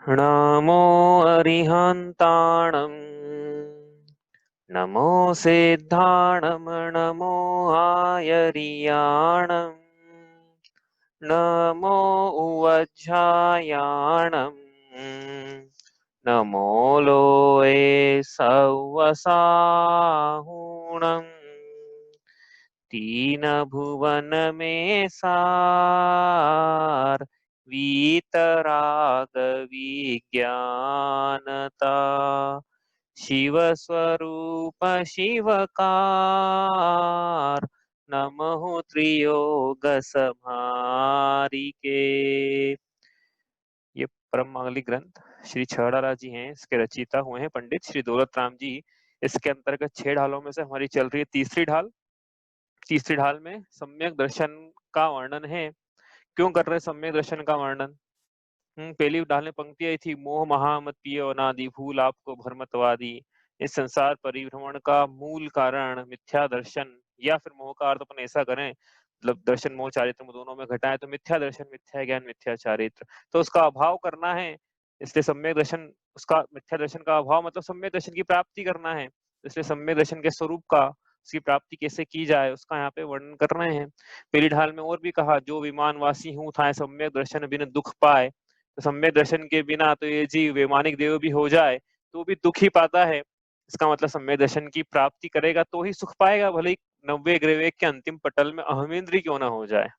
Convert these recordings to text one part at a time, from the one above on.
नमो अरिहन्ताणं नमो सिद्धाणं नमो आयर्याणं नमो उवज्झायाणं नमो लोये सवसाहुणं तीन भुवन में सार वीतराग विज्ञानता शिव स्वरूप शिवकार नमः त्रियोग समारिके। ये परम मांगलिक ग्रंथ श्री छहड़ाला जी हैं, इसके रचयिता हुए हैं पंडित श्री दौलत राम जी। इसके अंतर्गत 6 ढालों में से हमारी चल रही है तीसरी ढाल। तीसरी ढाल में सम्यक दर्शन का वर्णन है। क्यों कर रहे सम्यक दर्शन का वर्णन? पहली ढाल में पंक्ति आई थी, मोह महा मत पियो अनादि भूल आपको भ्रमतवादी। इस संसार परिभ्रमण का मूल कारण मिथ्या दर्शन, या फिर मोह का अर्थ अपन ऐसा करें, मतलब दर्शन मोह चारित्र दोनों में घटाए तो मिथ्या दर्शन, मिथ्या ज्ञान, मिथ्या चारित्र, तो उसका अभाव करना है। इसलिए सम्यक दर्शन, उसका मिथ्या दर्शन का अभाव मतलब सम्यक दर्शन की प्राप्ति करना है। इसलिए सम्यक दर्शन के स्वरूप का, उसकी प्राप्ति कैसे की जाए, उसका यहाँ पे वर्णन कर रहे हैं। पहली ढाल में और भी कहा, जो विमानवासी हूँ था सम्यक दर्शन बिन दुख पाए। तो सम्यक दर्शन के बिना तो ये जीव वैमानिक देव भी हो जाए तो भी दुख ही पाता है। इसका मतलब सम्यक दर्शन की प्राप्ति करेगा तो ही सुख पाएगा, भले ही 90 ग्रह के अंतिम पटल में अहमेंद्री क्यों ना हो जाए।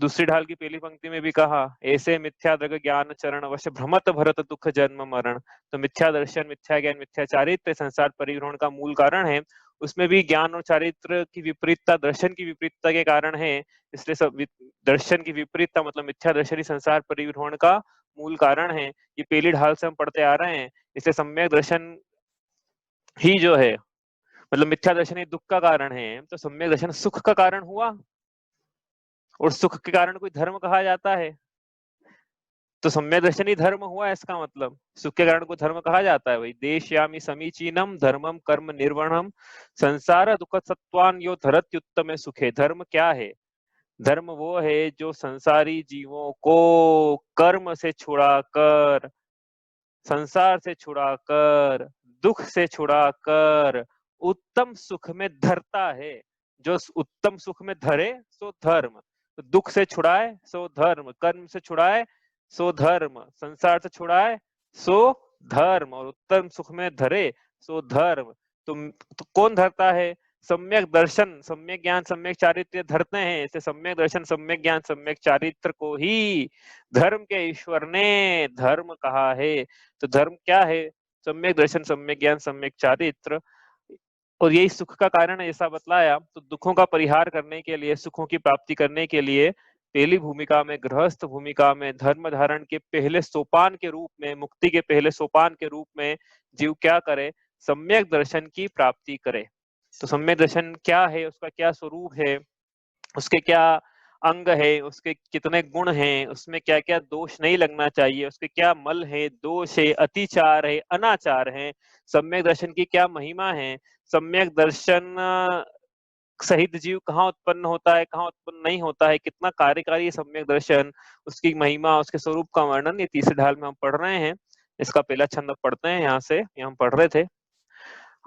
दूसरी ढाल की पहली पंक्ति में भी कहा, ऐसे मिथ्या दृग ज्ञान चरण वश भ्रमत भरत दुख जन्म मरण। तो मिथ्या दर्शन, मिथ्या ज्ञान, मिथ्या चारित्र संसार परिभ्रमण का मूल कारण है। उसमें भी ज्ञान और चारित्र की विपरीतता दर्शन की विपरीतता के कारण है। इसलिए सब दर्शन की विपरीतता मतलब मिथ्या दर्शन ही संसार परिभ्रमण का मूल कारण है। ये पहली ढाल से हम पढ़ते आ रहे हैं। इसलिए सम्यक दर्शन ही जो है, मतलब मिथ्या दर्शन ही दुख का कारण है, तो सम्यक दर्शन सुख का कारण हुआ। और सुख के कारण कोई धर्म कहा जाता है, तो सम्यक दर्शन ही धर्म हुआ। इसका मतलब सुख के कारण को धर्म कहा जाता है। भाई देशयामि समीचीनम धर्मम कर्म निर्वणम संसार दुख सत्वान यो धरत्युत्तम सुखे। धर्म क्या है? धर्म वो है जो संसारी जीवों को कर्म से छुड़ाकर, संसार से छुड़ाकर, दुख से छुड़ाकर उत्तम सुख में धरता है। जो उत्तम सुख में धरे सो धर्म, दुख से छुड़ाए सो धर्म, कर्म से छुड़ाए सो धर्म, संसार से छुड़ाए सो धर्म, और उत्तम सुख में धरे सो धर्म। तो कौन धरता है? सम्यक दर्शन, सम्यक ज्ञान, सम्यक चारित्र धरते हैं। इसे सम्यक दर्शन, सम्यक ज्ञान, सम्यक चारित्र को ही धर्म के ईश्वर ने धर्म कहा है। तो धर्म क्या है? सम्यक दर्शन, सम्यक ज्ञान, सम्यक चारित्र, और यही सुख का कारण है ऐसा बतलाया। तो दुखों का परिहार करने के लिए, सुखों की प्राप्ति करने के लिए पहली भूमिका में, गृहस्थ भूमिका में, धर्म धारण के पहले सोपान के रूप में, मुक्ति के पहले सोपान के रूप में जीव क्या करे? सम्यक दर्शन की प्राप्ति करे। तो सम्यक दर्शन क्या है, उसका क्या स्वरूप है, उसके क्या अंग है, उसके कितने गुण हैं, उसमें क्या क्या दोष नहीं लगना चाहिए, उसके क्या मल है, दोष है, अतिचार है, अनाचार है, सम्यक दर्शन की क्या महिमा है, सम्यक दर्शन सहित जीव कहाँ उत्पन्न होता है, कहाँ उत्पन्न नहीं होता है, कितना कार्यकारी है सम्यक दर्शन, उसकी महिमा, उसके स्वरूप का वर्णन ये तीसरी ढाल में हम पढ़ रहे हैं। इसका पहला छंद पढ़ते हैं यहाँ से, हम पढ़ रहे थे।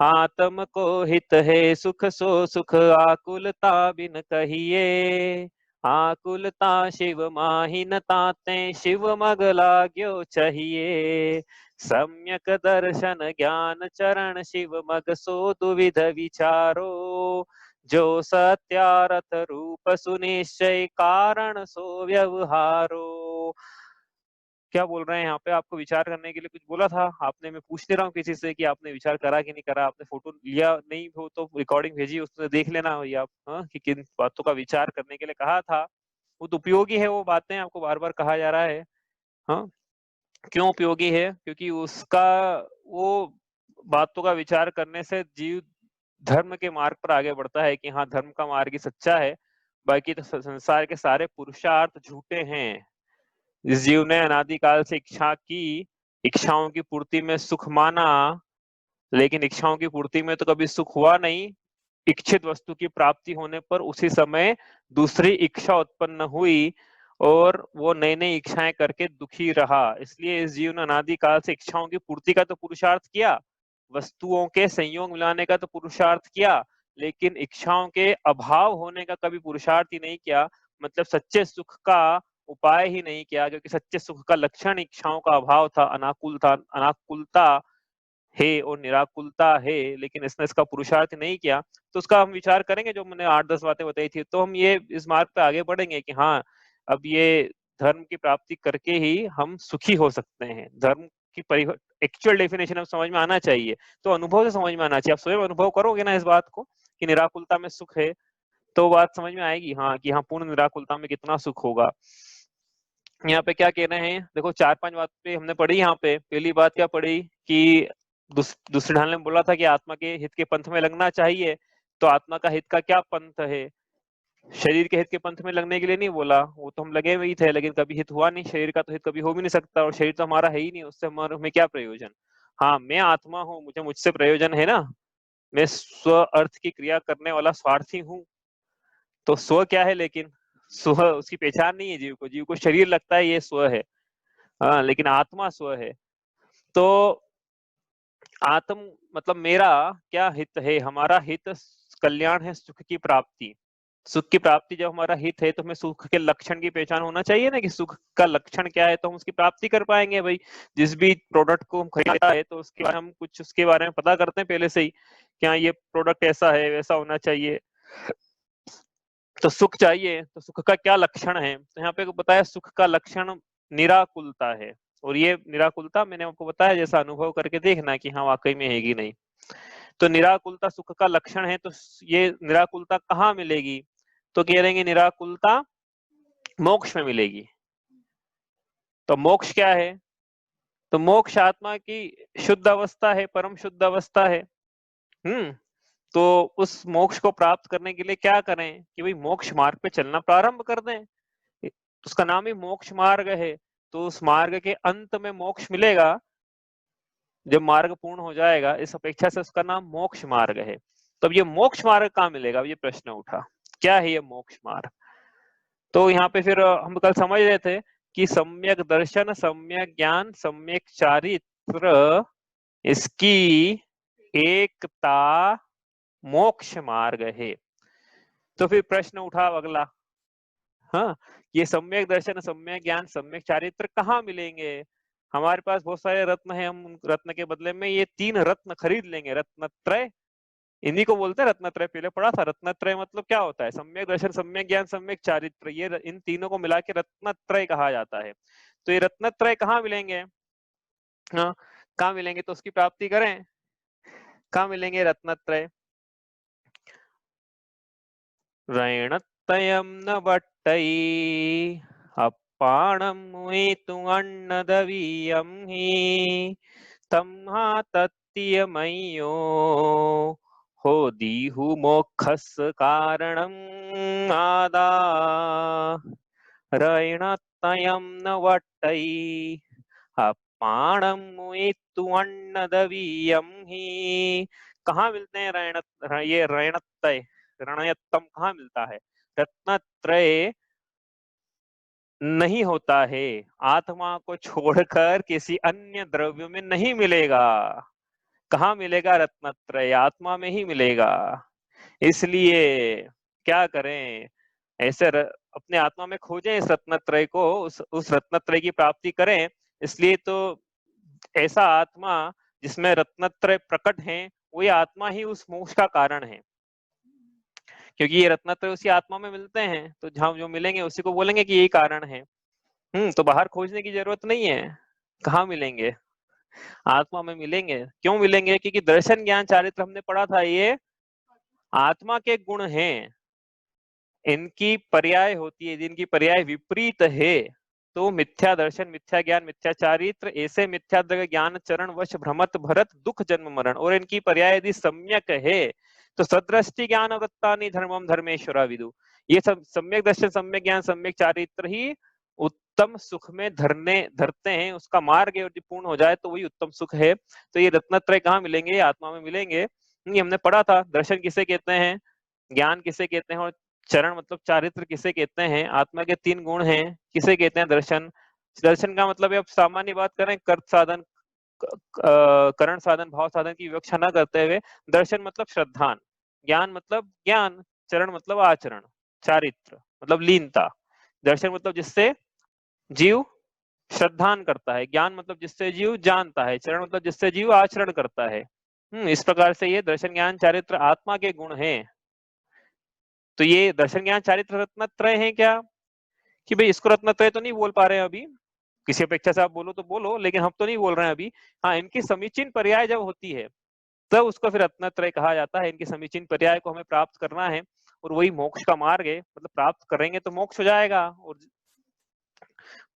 आत्म को हित है सुख सो सुख आकुलता बिन कहिए, आकुलता शिव माहिन ताते शिव मग लाग्यो चाहिए। सम्यक दर्शन ज्ञान चरण शिव मग सो दुविध विचारो, जो सत्यारथ रूप सुनिश्चय कारण सो व्यवहारो। क्या बोल रहे हैं यहाँ पे? आपको विचार करने के लिए कुछ बोला था आपने, मैं पूछ ले रहा हूँ किसी से कि आपने विचार करा कि नहीं करा, आपने फोटो लिया नहीं हो तो रिकॉर्डिंग भेजी, उसमें देख लेना भैया आप, हाँ, कि किन बातों का विचार करने के लिए कहा था। वो तो उपयोगी है, वो बातें आपको बार बार कहा जा रहा है। हाँ, क्यों उपयोगी है? क्योंकि उसका, वो बातों का विचार करने से जीव धर्म के मार्ग पर आगे बढ़ता है कि हाँ, धर्म का मार्ग ही सच्चा है, बाकी तो संसार के सारे पुरुषार्थ झूठे हैं। इस जीव ने अनादिकाल से इच्छा की, इच्छाओं की पूर्ति में सुख माना, लेकिन इच्छाओं की पूर्ति में तो कभी सुख हुआ नहीं। इच्छित वस्तु की प्राप्ति होने पर उसी समय दूसरी इच्छा उत्पन्न हुई, और वो नई नई इच्छाएं करके दुखी रहा। इसलिए इस जीव ने अनादि काल से इच्छाओं की पूर्ति का तो पुरुषार्थ किया, वस्तुओं के संयोग मिलाने का तो पुरुषार्थ किया, लेकिन इच्छाओं के अभाव होने का कभी पुरुषार्थ ही नहीं किया। मतलब सच्चे सुख का उपाय ही नहीं किया, क्योंकि सच्चे सुख का लक्षण इच्छाओं का अभाव था, अनाकुलता है और निराकुलता है, लेकिन इसने इसका पुरुषार्थ नहीं किया। तो उसका हम विचार करेंगे, जो मैंने 8-10 बातें बताई थी, तो हम ये इस मार्ग पे आगे बढ़ेंगे कि हाँ, अब ये धर्म की प्राप्ति करके ही हम सुखी हो सकते हैं। धर्म की एक्चुअल डेफिनेशन हम समझ में आना चाहिए, तो अनुभव से समझ में आना चाहिए। आप स्वयं अनुभव करोगे ना इस बात को कि निराकुलता में सुख है, तो बात समझ में आएगी हाँ कि हाँ, पूर्ण निराकुलता में कितना सुख होगा। यहाँ पे क्या कह रहे हैं, देखो 4-5 बात पे हमने पढ़ी। यहाँ पे पहली बात क्या पढ़ी कि दूसरे ढाल ने बोला था कि आत्मा के हित के पंथ में लगना चाहिए। तो आत्मा का हित का क्या पंथ है? शरीर के हित के पंथ में लगने के लिए नहीं बोला, वो तो हम लगे हुए ही थे, लेकिन कभी हित हुआ नहीं। शरीर का तो हित कभी हो भी नहीं सकता, और शरीर तो हमारा है ही नहीं, उससे हमें क्या प्रयोजन। हाँ, मैं आत्मा हूँ, मुझसे प्रयोजन है ना। मैं स्व अर्थ की क्रिया करने वाला स्वार्थी हूँ। तो स्व क्या है? लेकिन स्व उसकी पहचान नहीं है जीव को। जीव को शरीर लगता है ये स्व है, हाँ, लेकिन आत्मा स्व है। तो आत्म मतलब मेरा क्या हित है? हमारा हित कल्याण है, सुख की प्राप्ति। सुख की प्राप्ति जब हमारा हित है, तो हमें सुख के लक्षण की पहचान होना चाहिए ना, कि सुख का लक्षण क्या है, तो हम उसकी प्राप्ति कर पाएंगे। भाई, जिस भी प्रोडक्ट को हम खरीदता है, तो उसके बारे में हम कुछ उसके बारे में पता करते हैं पहले से ही, क्या ये प्रोडक्ट ऐसा है, वैसा होना चाहिए। तो सुख चाहिए, तो सुख का क्या लक्षण है? तो यहाँ पे बताया सुख का लक्षण निराकुलता है। और ये निराकुलता मैंने आपको बताया, जैसा अनुभव करके देखना कि हाँ वाकई में है कि नहीं। तो निराकुलता सुख का लक्षण है। तो ये निराकुलता कहाँ मिलेगी? तो कह रहे हैं निराकुलता मोक्ष में मिलेगी। तो मोक्ष क्या है? तो मोक्ष आत्मा की शुद्ध अवस्था है, परम शुद्ध अवस्था है। तो उस मोक्ष को प्राप्त करने के लिए क्या करें कि भाई मोक्ष मार्ग पे चलना प्रारंभ कर दें। उसका नाम ही मोक्ष मार्ग है। तो उस मार्ग के अंत में मोक्ष मिलेगा, जब मार्ग पूर्ण हो जाएगा, इस अपेक्षा से उसका नाम मोक्ष मार्ग है। तो अब ये मोक्ष मार्ग कहाँ मिलेगा? अब ये प्रश्न उठा, क्या है ये मोक्ष मार्ग? तो यहाँ पे फिर हम कल समझ रहे थे कि सम्यक दर्शन, सम्यक ज्ञान, सम्यक चारित्र, इसकी एकता मोक्ष मार्ग है। तो फिर प्रश्न उठा अगला, हाँ, ये सम्यक दर्शन, सम्यक ज्ञान, सम्यक चारित्र कहाँ मिलेंगे? हमारे पास बहुत सारे रत्न हैं, हम रत्न के बदले में ये 3 रत्न खरीद लेंगे। रत्नत्रय, इन्हीं को बोलते हैं रत्नत्रय। पहले पढ़ा था रत्नत्रय मतलब क्या होता है। सम्यक दर्शन, सम्यक ज्ञान, सम्यक चारित्र, ये इन तीनों को मिला के रत्नत्रय कहा जाता है। तो ये रत्नत्रय कहाँ मिलेंगे? हाँ, कहाँ मिलेंगे? तो उसकी प्राप्ति करें, कहाँ मिलेंगे रत्नत्रय? रैणत्रयं न वट्टै अप्पाणं मुयेतु अन्नदवीयं हि तम्हा तत्तियमय्यो हो दीहु मोक्षस कारणं आदा रैणत्रयं न वट्टै अप्पाणं मुयेतु अन्नदवीयं हि। कहाँ मिलते हैं ये रैणत्रय, रणयत्तम कहाँ मिलता है? रत्नत्रय नहीं होता है, आत्मा को छोड़कर किसी अन्य द्रव्य में नहीं मिलेगा। कहाँ मिलेगा? रत्नत्रय आत्मा में ही मिलेगा। इसलिए क्या करें, ऐसे अपने आत्मा में खोजें इस रत्नत्रय को, उस रत्नत्रय की प्राप्ति करें। इसलिए तो ऐसा आत्मा जिसमें रत्नत्रय प्रकट है, वही आत्मा ही उस मोक्ष का कारण है। क्योंकि ये रत्नत्रय उसी आत्मा में मिलते हैं, तो जहां जो मिलेंगे उसी को बोलेंगे कि यही कारण है। तो बाहर खोजने की जरूरत नहीं है। कहाँ मिलेंगे? आत्मा में मिलेंगे। क्यों मिलेंगे? क्योंकि दर्शन ज्ञान चारित्र हमने पढ़ा था, ये आत्मा के गुण हैं। इनकी पर्याय होती है, जिनकी पर्याय विपरीत है, तो मिथ्या दर्शन, मिथ्या ज्ञान, मिथ्या चारित्र, ऐसे मिथ्या ज्ञान चरण वश भ्रमत भरत दुख जन्म मरण। और इनकी पर्याय यदि सम्यक है, तो सदृष्टि ज्ञान वृत्तानि धर्मम धर्मेश्वरा विदु। ये सब सम्यक दर्शन, सम्यक ज्ञान, सम्यक चारित्र ही उत्तम सुख में धरते हैं। उसका मार्ग यदि पूर्ण हो जाए, तो वही उत्तम सुख है। तो ये रत्नत्रय कहाँ मिलेंगे? आत्मा में मिलेंगे। ये हमने पढ़ा था। दर्शन किसे कहते हैं, ज्ञान किसे कहते हैं, और चरण मतलब चारित्र किसे कहते हैं, आत्मा के 3 गुण हैं किसे कहते हैं, दर्शन। दर्शन का मतलब है, अब सामान्य बात करें, कर्त साधन करण साधन भाव साधन की विवक्षा न करते हुए, दर्शन मतलब श्रद्धान, ज्ञान मतलब ज्ञान, चरण मतलब आचरण, चारित्र मतलब लीनता। दर्शन मतलब जिससे जीव श्रद्धान करता है, ज्ञान मतलब जिससे जीव जानता है, चरण मतलब जिससे जीव आचरण करता है। इस प्रकार से ये दर्शन ज्ञान चारित्र आत्मा के गुण हैं। तो ये दर्शन ज्ञान चारित्र रत्नत्रय है क्या, कि भाई इसको रत्नत्रय तो नहीं बोल पा रहे हैं अभी, किसी अपेक्षा से आप बोलो तो बोलो, लेकिन हम तो नहीं बोल रहे हैं अभी। हाँ, इनकी समीचीन पर्याय जब होती है तब उसको फिर रत्नत्रय कहा जाता है। इनकी समीचीन पर्याय को हमें प्राप्त करना है, और वही मोक्ष का मार्ग है। मतलब प्राप्त करेंगे तो मोक्ष हो जाएगा, और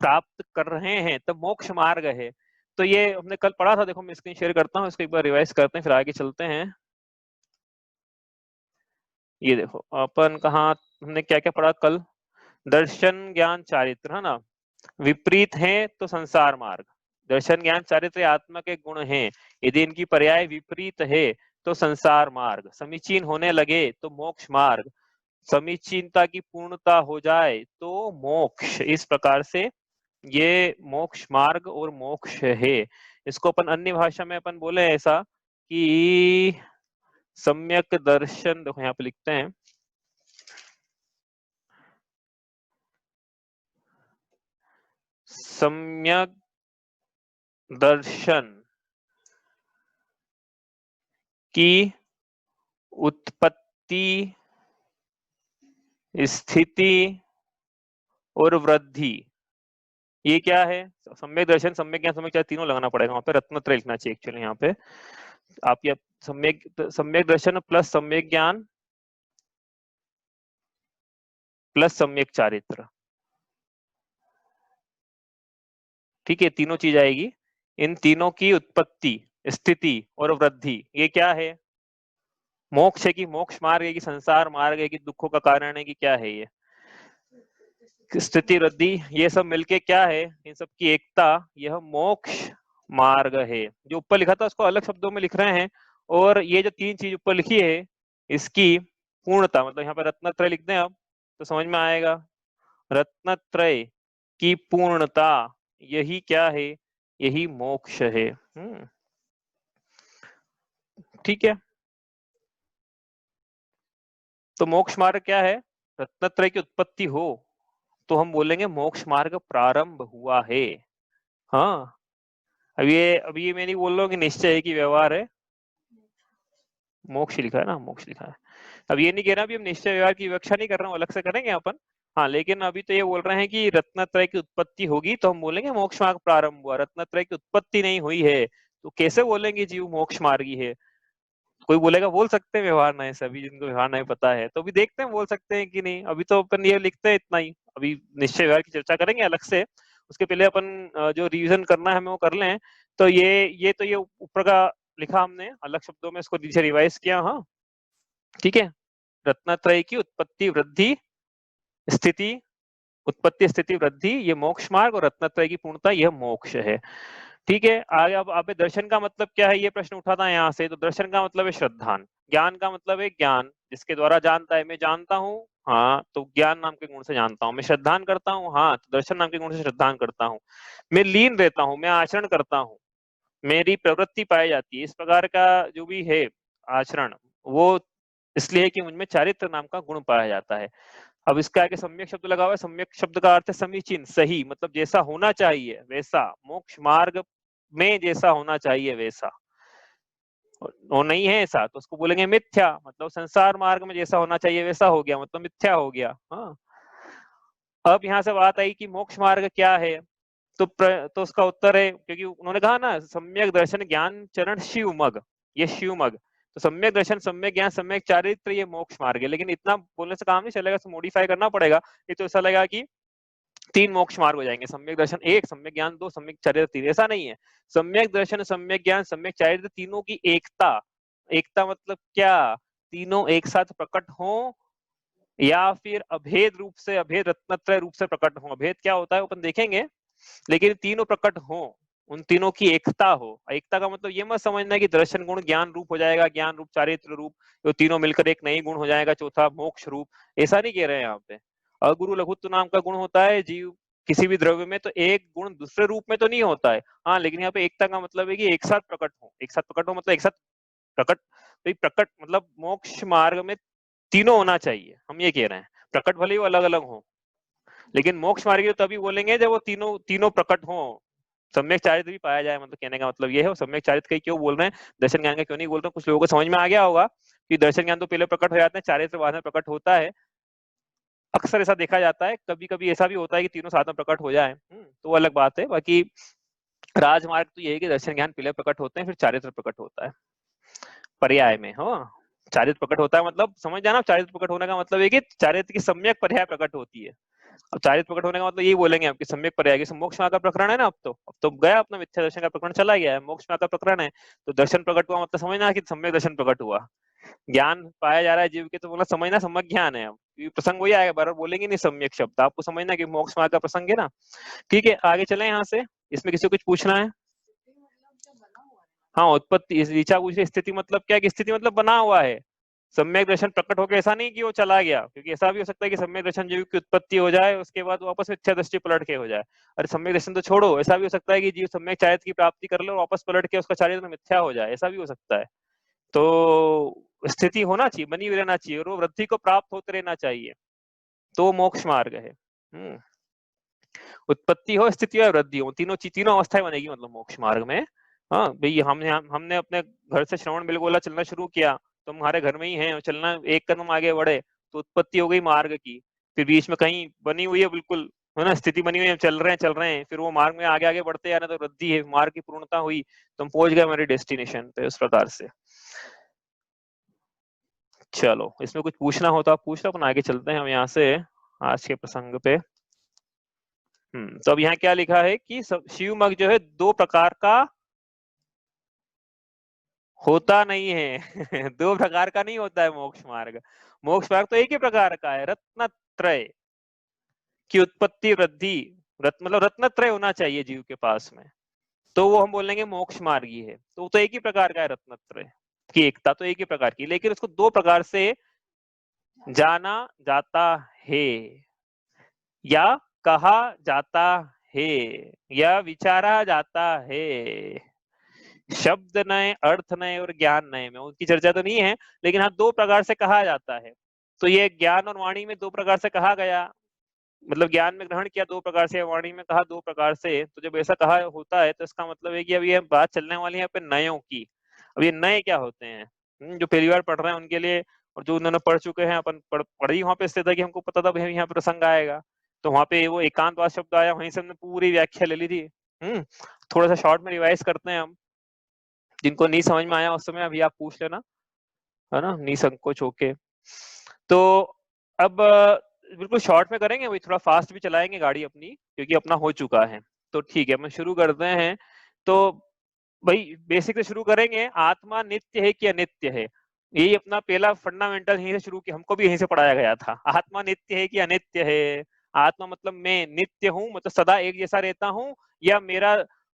प्राप्त कर रहे हैं तो मोक्ष मार्ग है। तो ये हमने कल पढ़ा था, देखो मैं स्क्रीन शेयर करता हूँ, इसको एक बार रिवाइज करते हैं फिर आगे चलते हैं। ये देखो अपन कहाँ, हमने क्या क्या पढ़ा कल, दर्शन ज्ञान चारित्र है ना, विपरीत है तो संसार मार्ग। दर्शन ज्ञान चारित्र आत्मा के गुण हैं, यदि इनकी पर्याय विपरीत है तो संसार मार्ग, समीचीन होने लगे तो मोक्ष मार्ग, समीचीनता की पूर्णता हो जाए तो मोक्ष। इस प्रकार से ये मोक्ष मार्ग और मोक्ष है। इसको अपन अन्य भाषा में अपन बोले ऐसा कि सम्यक दर्शन, देखो यहाँ पे लिखते हैं, सम्यक दर्शन की उत्पत्ति, स्थिति और वृद्धि, ये क्या है, सम्यक दर्शन, सम्यक ज्ञान, सम्यक चार तीनों लगाना पड़ेगा वहां पे, रत्नत्रय लिखना चाहिए एक्चुअली यहाँ पे। आप ये सम्यक सम्यक दर्शन प्लस सम्यक ज्ञान प्लस सम्यक चारित्र, ठीक है, तीनों चीज आएगी। इन तीनों की उत्पत्ति, स्थिति और वृद्धि, ये क्या है, मोक्ष है कि मोक्ष मार्ग है कि संसार मार्ग है कि दुखों का कारण है कि क्या है, ये स्थिति वृद्धि, ये सब मिलके क्या है, इन सब की एकता, यह मोक्ष मार्ग है। जो ऊपर लिखा था उसको अलग शब्दों में लिख रहे हैं, और ये जो 3 चीज ऊपर लिखी है इसकी पूर्णता, मतलब यहाँ पे रत्नत्रय लिख दें अब तो समझ में आएगा, रत्नत्रय की पूर्णता, यही क्या है, यही मोक्ष है। ठीक है, तो मोक्ष मार्ग क्या है, रत्नत्रय की उत्पत्ति हो तो हम बोलेंगे मोक्ष मार्ग प्रारंभ हुआ है। हाँ, अब ये मैं नहीं बोल रहा हूँ कि निश्चय है कि व्यवहार है, मोक्ष लिखा है ना, मोक्ष लिखा है। अब ये नहीं कह रहा अभी हम निश्चय व्यवहार की व्याख्या नहीं कर रहा हूँ, अलग से करेंगे अपन। हाँ, लेकिन अभी तो ये बोल रहे हैं कि रत्नत्रय की उत्पत्ति होगी तो हम बोलेंगे मोक्ष मार्ग प्रारंभ हुआ, रत्नत्रय की उत्पत्ति नहीं हुई है तो कैसे बोलेंगे जीव मोक्ष मार्गी है। कोई बोलेगा बोल सकते हैं व्यवहार न्याय से, अभी जिनको व्यवहार न्याय पता है तो अभी देखते हैं बोल सकते हैं कि नहीं, अभी तो अपन ये लिखते हैं इतना ही, अभी निश्चय व्यवहार की चर्चा करेंगे अलग से। उसके पहले अपन जो रिवीजन करना है हमें वो कर लें। तो ये ऊपर का लिखा हमने अलग शब्दों में, इसको नीचे रिवाइज किया। हाँ ठीक है, रत्नत्रय की उत्पत्ति वृद्धि स्थिति, उत्पत्ति स्थिति वृद्धि ये मोक्ष मार्ग, और रत्नत्रय की पूर्णता यह मोक्ष है। ठीक है, आगे अब आप दर्शन का मतलब क्या है, ये प्रश्न उठा था यहाँ से। तो दर्शन का मतलब है श्रद्धान, ज्ञान का मतलब है ज्ञान जिसके द्वारा जानता है, मैं जानता हूँ, हाँ तो ज्ञान नाम के गुण से जानता हूँ। मैं श्रद्धान करता हूँ, हाँ तो दर्शन नाम के गुण से श्रद्धान करता हूँ। मैं लीन रहता हूँ, मैं आचरण करता हूँ, मेरी प्रवृत्ति पाई जाती है, इस प्रकार का जो भी है आचरण, वो इसलिए कि मुझमें चारित्र नाम का गुण पाया जाता है। अब इसके आगे सम्यक शब्द लगा हुआ है, सम्यक शब्द का अर्थ है समीचीन, सही, मतलब जैसा होना चाहिए वैसा, मोक्ष मार्ग में जैसा होना चाहिए वैसा, वो नहीं है ऐसा तो उसको बोलेंगे मिथ्या, मतलब संसार मार्ग में जैसा होना चाहिए वैसा हो गया, मतलब मिथ्या हो गया। हाँ, अब यहाँ से बात आई कि मोक्ष मार्ग क्या है, तो उसका उत्तर है, क्योंकि उन्होंने कहा ना सम्यक दर्शन ज्ञान चरण शिवमग, ये शिवमग, तो सम्यक दर्शन सम्यक ज्ञान सम्यक चारित्र ये मोक्ष मार्ग है। लेकिन इतना बोलने से काम नहीं चलेगा, इसको मॉडिफाई करना पड़ेगा। ये तो ऐसा लगा कि 3 मोक्ष मार्ग हो जाएंगे, सम्यक दर्शन 1, सम्यक ज्ञान 2, सम्यक चारित्र 3, ऐसा नहीं है। सम्यक दर्शन सम्यक ज्ञान सम्यक चारित्र तीनों की एकता, एकता मतलब क्या, तीनों एक साथ प्रकट हो या फिर अभेद रूप से, अभेद रत्नत्रय रूप से प्रकट हो। अभेद क्या होता है अपन देखेंगे, लेकिन तीनों प्रकट हो उन तीनों की एकता हो। एकता का मतलब ये मत समझना कि दर्शन गुण ज्ञान रूप हो जाएगा, ज्ञान रूप चारित्र रूप, तो तीनों मिलकर एक नई गुण हो जाएगा, चौथा मोक्ष रूप, ऐसा नहीं कह रहे हैं यहाँ पे। अगुरु लघुत्व नाम का गुण होता है जीव किसी भी द्रव्य में, तो एक गुण दूसरे रूप में तो नहीं होता है। हाँ, लेकिन यहाँ पे एकता का मतलब है कि एक साथ प्रकट हो, एक साथ प्रकट हो मतलब एक साथ प्रकट, तो प्रकट मतलब मोक्ष मार्ग में तीनों होना चाहिए, हम ये कह रहे हैं। प्रकट भले ही वो अलग अलग हो, लेकिन मोक्ष मार्ग तभी बोलेंगे जब वो तीनों तीनों प्रकट हो, सम्यक चारित्र भी पाया जाए। मतलब कहने का मतलब ये है, सम्यक चारित्र का क्यों बोल रहे हैं, दर्शन ज्ञान का क्यों नहीं बोल रहे हैं, कुछ लोगों को समझ में आ गया होगा कि दर्शन ज्ञान तो पहले प्रकट हो जाते हैं, चारित्र बाद में प्रकट होता है। अक्सर ऐसा देखा जाता है, कभी कभी ऐसा भी होता है कि तीनों साथ में प्रकट हो जाए, तो अलग बात है। बाकी राजमार्ग तो यही है कि दर्शन ज्ञान पहले प्रकट होते हैं, फिर चारित्र प्रकट होता है पर्याय में। हाँ, चारित्र प्रकट होता है मतलब समझ जाना, चारित्र प्रकट होने का मतलब है कि चारित्र की सम्यक पर्याय प्रकट होती है। अब चारित्र प्रकट होने का मतलब यही बोलेंगे आपकी सम्यक पर्याय की। मोक्ष मार्ग का प्रकरण है ना, अब तो गया अपना मिथ्या दर्शन का प्रकरण चला गया है, मोक्ष मार्ग का प्रकरण है, तो दर्शन प्रकट हुआ मतलब समझना कि सम्यक दर्शन प्रकट हुआ। ज्ञान पाया जा रहा है जीव के, तो मतलब समझना सम्यक ज्ञान है। अब प्रसंग वही आएगा, बार बोलेंगे नहीं सम्यक शब्द, आपको समझना कि मोक्ष मार्ग का प्रसंग है ना। ठीक है, आगे चले यहाँ से। इसमें किसी को कुछ पूछना है? हाँ, उत्पत्ति, ऋचा पूछ रही स्थिति मतलब क्या, कि स्थिति मतलब बना हुआ है। सम्यक दर्शन प्रकट होकर ऐसा नहीं कि वो चला गया, क्योंकि ऐसा भी हो सकता है कि सम्यक दर्शन जीव की उत्पत्ति हो जाए, उसके बाद वापस मिथ्या दृष्टि पलट के हो जाए। अरे सम्यक दर्शन तो छोड़ो, ऐसा भी हो सकता है कि जीव सम्यक चारित्र की प्राप्ति कर ले और वापस पलट के उसका चारित्र मिथ्या हो जाए, ऐसा भी हो सकता है। तो स्थिति होना चाहिए, बनी हुई रहना चाहिए, और वो वृद्धि को प्राप्त होते रहना चाहिए, तो मोक्ष मार्ग है। उत्पत्ति हो, स्थिति हो, वृद्धि हो, तीनों अवस्थाएं बनेगी मतलब मोक्ष मार्ग में। हाँ भाई, हमने अपने घर से श्रवण बेलगोला चलना शुरू किया, तो हमारे घर में ही है, चलना एक कदम आगे बढ़े तो उत्पत्ति हो गई मार्ग की। फिर बीच में कहीं बनी हुई है बिल्कुल, है ना, स्थिति बनी हुई है, चल रहे हैं, फिर वो मार्ग में आगे आगे बढ़ते जा रहे हैं, तो वृद्धि है, मार्ग की पूर्णता हुई, तो हम पहुंच गए हमारे डेस्टिनेशन पे, उस प्रकार से। चलो, इसमें कुछ पूछना हो तो आप पूछ लो, अपन आगे चलते हैं हम यहाँ से आज के प्रसंग पे। तो अब यहाँ क्या लिखा है कि शिव मग जो है दो प्रकार का होता नहीं है। दो प्रकार का नहीं होता है मोक्ष मार्ग। मोक्ष मार्ग तो एक ही प्रकार का है, रत्नत्रय की उत्पत्ति वृद्धि। मतलब रत्नत्रय होना चाहिए जीव के पास में, तो वो हम बोलेंगे मोक्ष मार्ग ही है। तो एक ही प्रकार का है, रत्नत्रय की एकता तो एक ही प्रकार की, लेकिन उसको दो प्रकार से जाना जाता है, या कहा जाता है, या विचारा जाता है। शब्द नए, अर्थ नए और ज्ञान नए में उनकी चर्चा तो नहीं है, लेकिन हाँ दो प्रकार से कहा जाता है। तो ये ज्ञान और वाणी में दो प्रकार से कहा गया, मतलब ज्ञान में ग्रहण किया दो प्रकार से, वाणी में कहा दो प्रकार से। तो जब ऐसा कहा होता है तो इसका मतलब है कि अब ये बात चलने वाली है यहाँ पे नयों की। अब ये नए क्या होते हैं, जो पहली बार पढ़ रहे हैं उनके लिए, और जो उन्होंने पढ़ चुके हैं, अपन पढ़ी वहां पे स्थित है कि हमको पता था भाई यहाँ प्रसंग आएगा, तो वहां पे वो एकांतवाद शब्द आया, वहीं से हमने पूरी व्याख्या ले ली थी। थोड़ा सा शॉर्ट में रिवाइज करते हैं हम, जिनको नहीं समझ में आया उस समय अभी आप पूछ लेना, है ना, निसंकोच होके। तो अब बिल्कुल शॉर्ट में करेंगे, वही थोड़ा फास्ट भी चलाएंगे गाड़ी अपनी, क्योंकि अपना हो चुका है। तो ठीक है, मैं शुरू करते हैं। तो भाई बेसिक से शुरू करेंगे, आत्मा नित्य है कि अनित्य है, यही अपना पहला फंडामेंटल यहीं से शुरू किया, हमको भी यहीं से पढ़ाया गया था। आत्मा नित्य है कि अनित्य है। आत्मा मतलब मैं नित्य हूँ, मतलब सदा एक जैसा रहता हूँ, या मेरा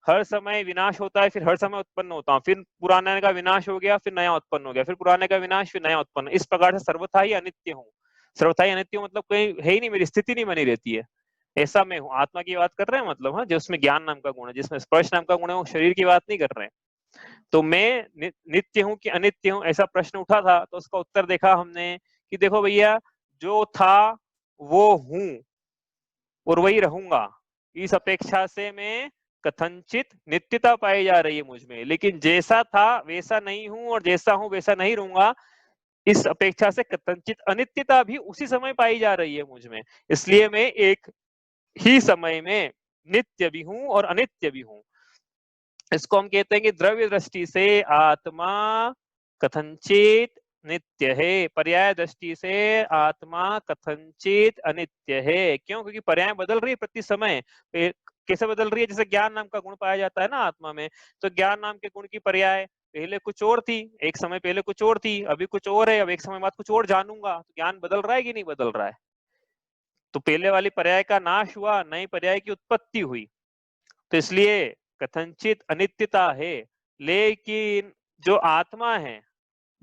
हर समय विनाश होता है, फिर हर समय उत्पन्न होता हूँ, फिर पुराने का विनाश हो गया, फिर नया उत्पन्न हो गया, फिर पुराने का विनाश, फिर नया उत्पन्न, इस प्रकार से सर्वथा ही अनित्य हूँ। सर्वथा ही अनित्य हूँ मतलब कहीं है ही नहीं, मेरी स्थिति नहीं बनी रहती है, ऐसा मैं हूँ। आत्मा की बात कर रहे हैं मतलब, हाँ, जिसमें ज्ञान नाम का गुण है, जिसमें स्पर्श नाम का गुण है, वो शरीर की बात नहीं कर रहे हैं। तो मैं नित्य हूँ कि अनित्य हूँ, ऐसा प्रश्न उठा था, तो उसका उत्तर देखा हमने कि देखो भैया, जो था वो हूँ और वही रहूंगा, इस अपेक्षा से मैं कथनचित नित्यता पाई जा रही है मुझ में, लेकिन जैसा था वैसा नहीं हूं और जैसा हूं वैसा नहीं रहूंगा, इस अपेक्षा से कथनचित अनित्यता भी उसी समय पाई जा रही है मुझ में। इसलिए मैं एक ही समय में नित्य भी हूं और अनित्य भी हूं। इसको हम कहते हैं कि द्रव्य दृष्टि से आत्मा कथनचित नित्य है, पर्याय दृष्टि से आत्मा कथनचित अनित्य है। क्यों? क्योंकि पर्याय बदल रही है प्रति समय। कैसे बदल रही है? जैसे ज्ञान नाम का गुण पाया जाता है ना आत्मा में, तो ज्ञान नाम के गुण की पर्याय पहले कुछ और थी, एक समय पहले कुछ और थी, अभी कुछ और है, अब एक समय बाद कुछ और जानूंगा। तो ज्ञान बदल रहा है कि नहीं बदल रहा है? तो पहले वाली पर्याय का नाश हुआ, नई पर्याय की उत्पत्ति हुई। तो इसलिए कथनचित अनित्यता है, लेकिन जो आत्मा है,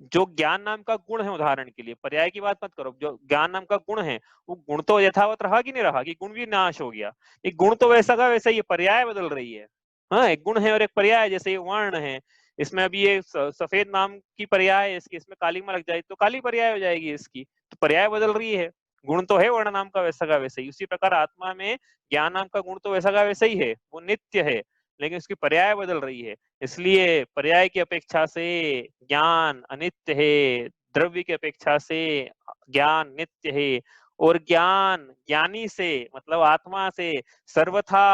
जो ज्ञान नाम का गुण है, उदाहरण के लिए पर्याय की बात मत करो, जो ज्ञान नाम का गुण है वो गुण तो यथावत रहा कि नहीं रहा, कि गुण भी नाश हो गया, एक गुण तो वैसा का वैसा, ये पर्याय बदल रही है। हाँ, एक गुण है और एक पर्याय है, जैसे ये वर्ण है, इसमें अभी ये सफेद नाम की पर्याय है इसकी, इसमें काली में लग जाए तो काली पर्याय हो जाएगी इसकी, तो पर्याय बदल रही है। गुण तो है वर्ण नाम का वैसा का वैसा ही, उसी प्रकार आत्मा में ज्ञान नाम का गुण तो वैसा का वैसा ही है, वो नित्य है, लेकिन उसकी पर्याय बदल रही है, इसलिए पर्याय की अपेक्षा से ज्ञान अनित्य है, द्रव्य की अपेक्षा से ज्ञान नित्य है, और ज्ञान ज्ञानी से मतलब आत्मा से सर्वथा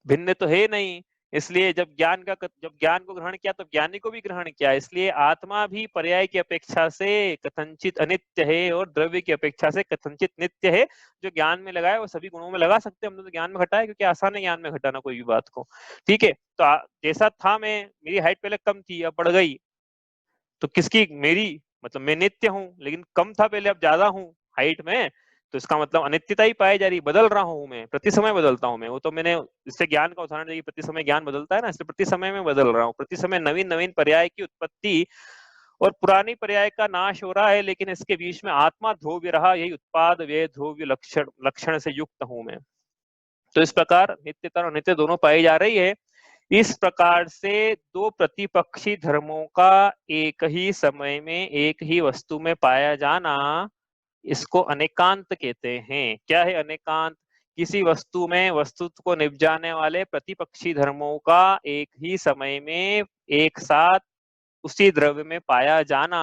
भिन्न तो है नहीं, इसलिए जब ज्ञान को ग्रहण किया तो ज्ञानी को भी ग्रहण किया, इसलिए आत्मा भी पर्याय की अपेक्षा से कथनचित अनित्य है और द्रव्य की अपेक्षा से कथनचित नित्य है। जो ज्ञान में लगाए वो सभी गुणों में लगा सकते हैं, हमने तो ज्ञान में घटाया क्योंकि आसान है ज्ञान में घटाना कोई भी बात को। ठीक है, तो जैसा था, मैं मेरी हाइट पहले कम थी अब बढ़ गई, तो किसकी, मेरी, मतलब मैं नित्य हूँ, लेकिन कम था पहले अब ज्यादा हूँ हाइट में, तो इसका मतलब अनित्यता ही पाई जा रही, बदल रहा हूँ मैं, प्रति समय बदलता हूँ मैं, वो तो मैंने इससे ज्ञान का उदाहरण दिया, प्रति समय ज्ञान बदलता है ना, इसलिए प्रति समय में बदल रहा हूँ, प्रति समय नवीन नवीन पर्याय की उत्पत्ति और पुरानी पर्याय का नाश हो रहा है, लेकिन इसके बीच में आत्मा ध्रुव्य रहा, यही उत्पाद व्यय ध्रुव्य लक्षण लक्षण से युक्त हूं मैं। तो इस प्रकार नित्यता और अनित्य दोनों पाई जा रही है। इस प्रकार से दो प्रतिपक्षी धर्मों का एक ही समय में एक ही वस्तु में पाया जाना, इसको अनेकांत कहते हैं। क्या है अनेकांत? किसी वस्तु में वस्तुत्व को निपजाने वाले प्रतिपक्षी धर्मों का एक ही समय में एक साथ उसी द्रव्य में पाया जाना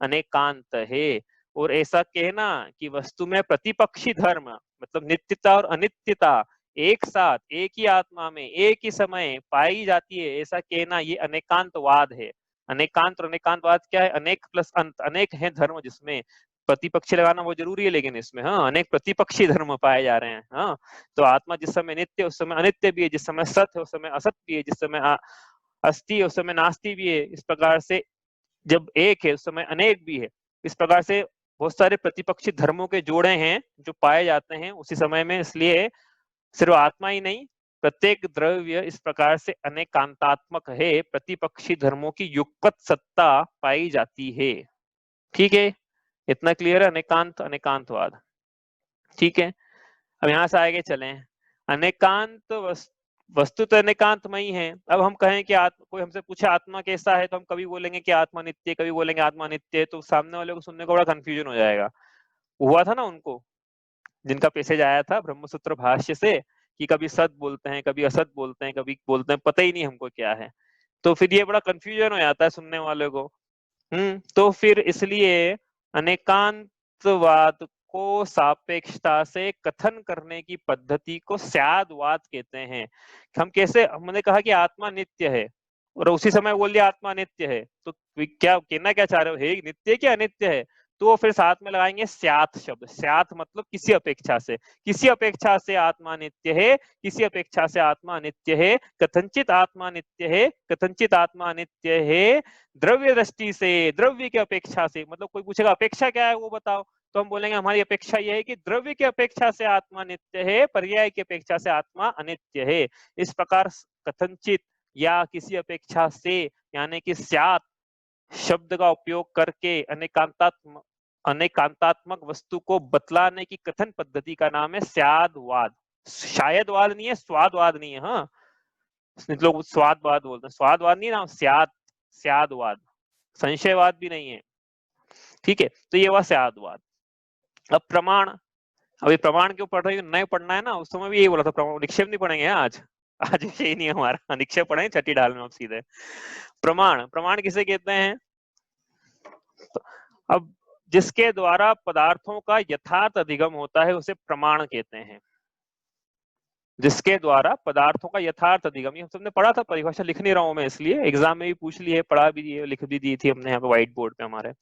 अनेकांत है। और ऐसा कहना कि वस्तु में प्रतिपक्षी धर्म मतलब नित्यता और अनित्यता एक साथ एक ही आत्मा में एक ही समय पाई जाती है, ऐसा कहना ये अनेकांतवाद है। अनेकांत और अनेकांतवाद क्या है? अनेक प्लस अंत, अनेक है धर्म जिसमें प्रतिपक्षी लगाना वो जरूरी है, लेकिन इसमें हाँ अनेक प्रतिपक्षी धर्म पाए जा रहे हैं। हाँ, तो आत्मा जिस समय नित्य उस समय अनित्य भी है, जिस समय सत्य उस समय असत्य भी है, जिस समय अस्ति उस समय नास्ति भी है। इस प्रकार से जब एक है उस समय अनेक भी है। इस प्रकार से बहुत सारे प्रतिपक्षी धर्मों के जोड़े हैं जो पाए जाते हैं उसी समय में, इसलिए सिर्फ आत्मा ही नहीं प्रत्येक द्रव्य इस प्रकार से अनेकांतात्मक है, प्रतिपक्षी धर्मों की युगपत सत्ता पाई जाती है। ठीक है, इतना क्लियर है अनेकांत अनेकांतवाद। ठीक है, अब यहां से आगे चले। अनेकांत वस्तु तो अनेकांतमयी है। अब हम कहें कि कोई हमसे पूछे आत्मा कैसा है, तो हम कभी बोलेंगे कि आत्मा नित्य, कभी बोलेंगे आत्मा नित्य, तो सामने वाले को सुनने को बड़ा कंफ्यूजन हो जाएगा। हुआ था ना उनको जिनका पैसेज आया था ब्रह्मसूत्र भाष्य से कि कभी सत बोलते हैं, कभी असत बोलते हैं, कभी बोलते हैं पता ही नहीं हमको क्या है, तो फिर ये बड़ा कंफ्यूजन हो जाता है सुनने वाले को। तो फिर इसलिए अनेकांतवाद को सापेक्षता से कथन करने की पद्धति को स्यादवाद कहते हैं। हम कैसे, हमने कहा कि आत्मा नित्य है और उसी समय बोल दिया आत्मा नित्य है, तो क्या कहना क्या चाह रहे हो, है नित्य क्या अनित्य है? तो फिर साथ में लगाएंगे स्यात शब्द। स्यात मतलब किसी अपेक्षा से, किसी अपेक्षा से आत्मा नित्य है, किसी अपेक्षा से आत्मा नित्य है, कथनचित आत्मा नित्य है, कथनचित आत्मा नित्य है द्रव्य दृष्टि से, द्रव्य की अपेक्षा से। मतलब कोई पूछेगा अपेक्षा क्या है वो बताओ, तो हम बोलेंगे हमारी अपेक्षा यह है कि द्रव्य की अपेक्षा से आत्मा नित्य है, पर्याय की अपेक्षा से आत्मा अनित्य है। इस प्रकार कथनचित या किसी अपेक्षा से यानी कि स्यात् शब्द का उपयोग करके अनेकांतात्मक वस्तु को बतलाने की कथन पद्धति का नाम है स्यादवाद। शायदवाद नहीं है, स्वादवाद नहीं है। हाँ, लोग स्वादवाद बोलते हैं, स्वादवाद नहीं ना, स्यादवाद, संशयवाद भी नहीं है। ठीक है, तो ये हुआ स्यादवाद। अब प्रमाण, अभी प्रमाण क्यों पढ़ रहे हो, नए पढ़ना है ना, उस समय भी यही बोला था प्रमाण, निक्षेप नहीं पढ़ेंगे आज, आज यही नहीं हमारा, निक्षेप पढ़ेंगे छठी ढाल में अब सीधे। प्रमाण, प्रमाण किसे कहते हैं? अब जिसके द्वारा पदार्थों का यथार्थ अधिगम होता है उसे प्रमाण कहते हैं। जिसके द्वारा पदार्थों का यथार्थ अधिगम, हम सबने पढ़ा था, परिभाषा लिख नहीं रहा हूं मैं, इसलिए एग्जाम में भी पूछ ली है, पढ़ा भी दी है, लिख भी दी थी हमने यहाँ पे व्हाइट बोर्ड पे हमारे।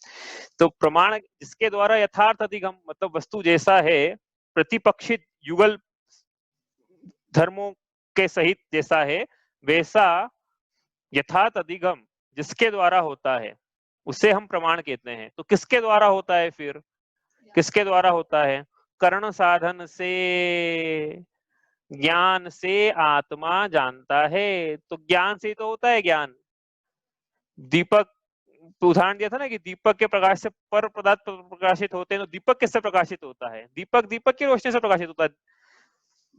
तो प्रमाण जिसके द्वारा यथार्थ अधिगम मतलब वस्तु जैसा है प्रतिपक्षित युगल धर्मों के सहित जैसा है वैसा यथार्थ अधिगम जिसके द्वारा होता है उसे हम प्रमाण कहते हैं। तो किसके द्वारा होता है फिर? किसके द्वारा होता है? कर्ण साधन से ज्ञान से आत्मा जानता है, तो ज्ञान से तो होता है ज्ञान। दीपक, तो उदाहरण दिया था ना कि दीपक के प्रकाश से पर पदार्थ प्रकाशित होते हैं, तो दीपक किससे प्रकाशित होता है? दीपक दीपक की रोशनी से प्रकाशित होता है।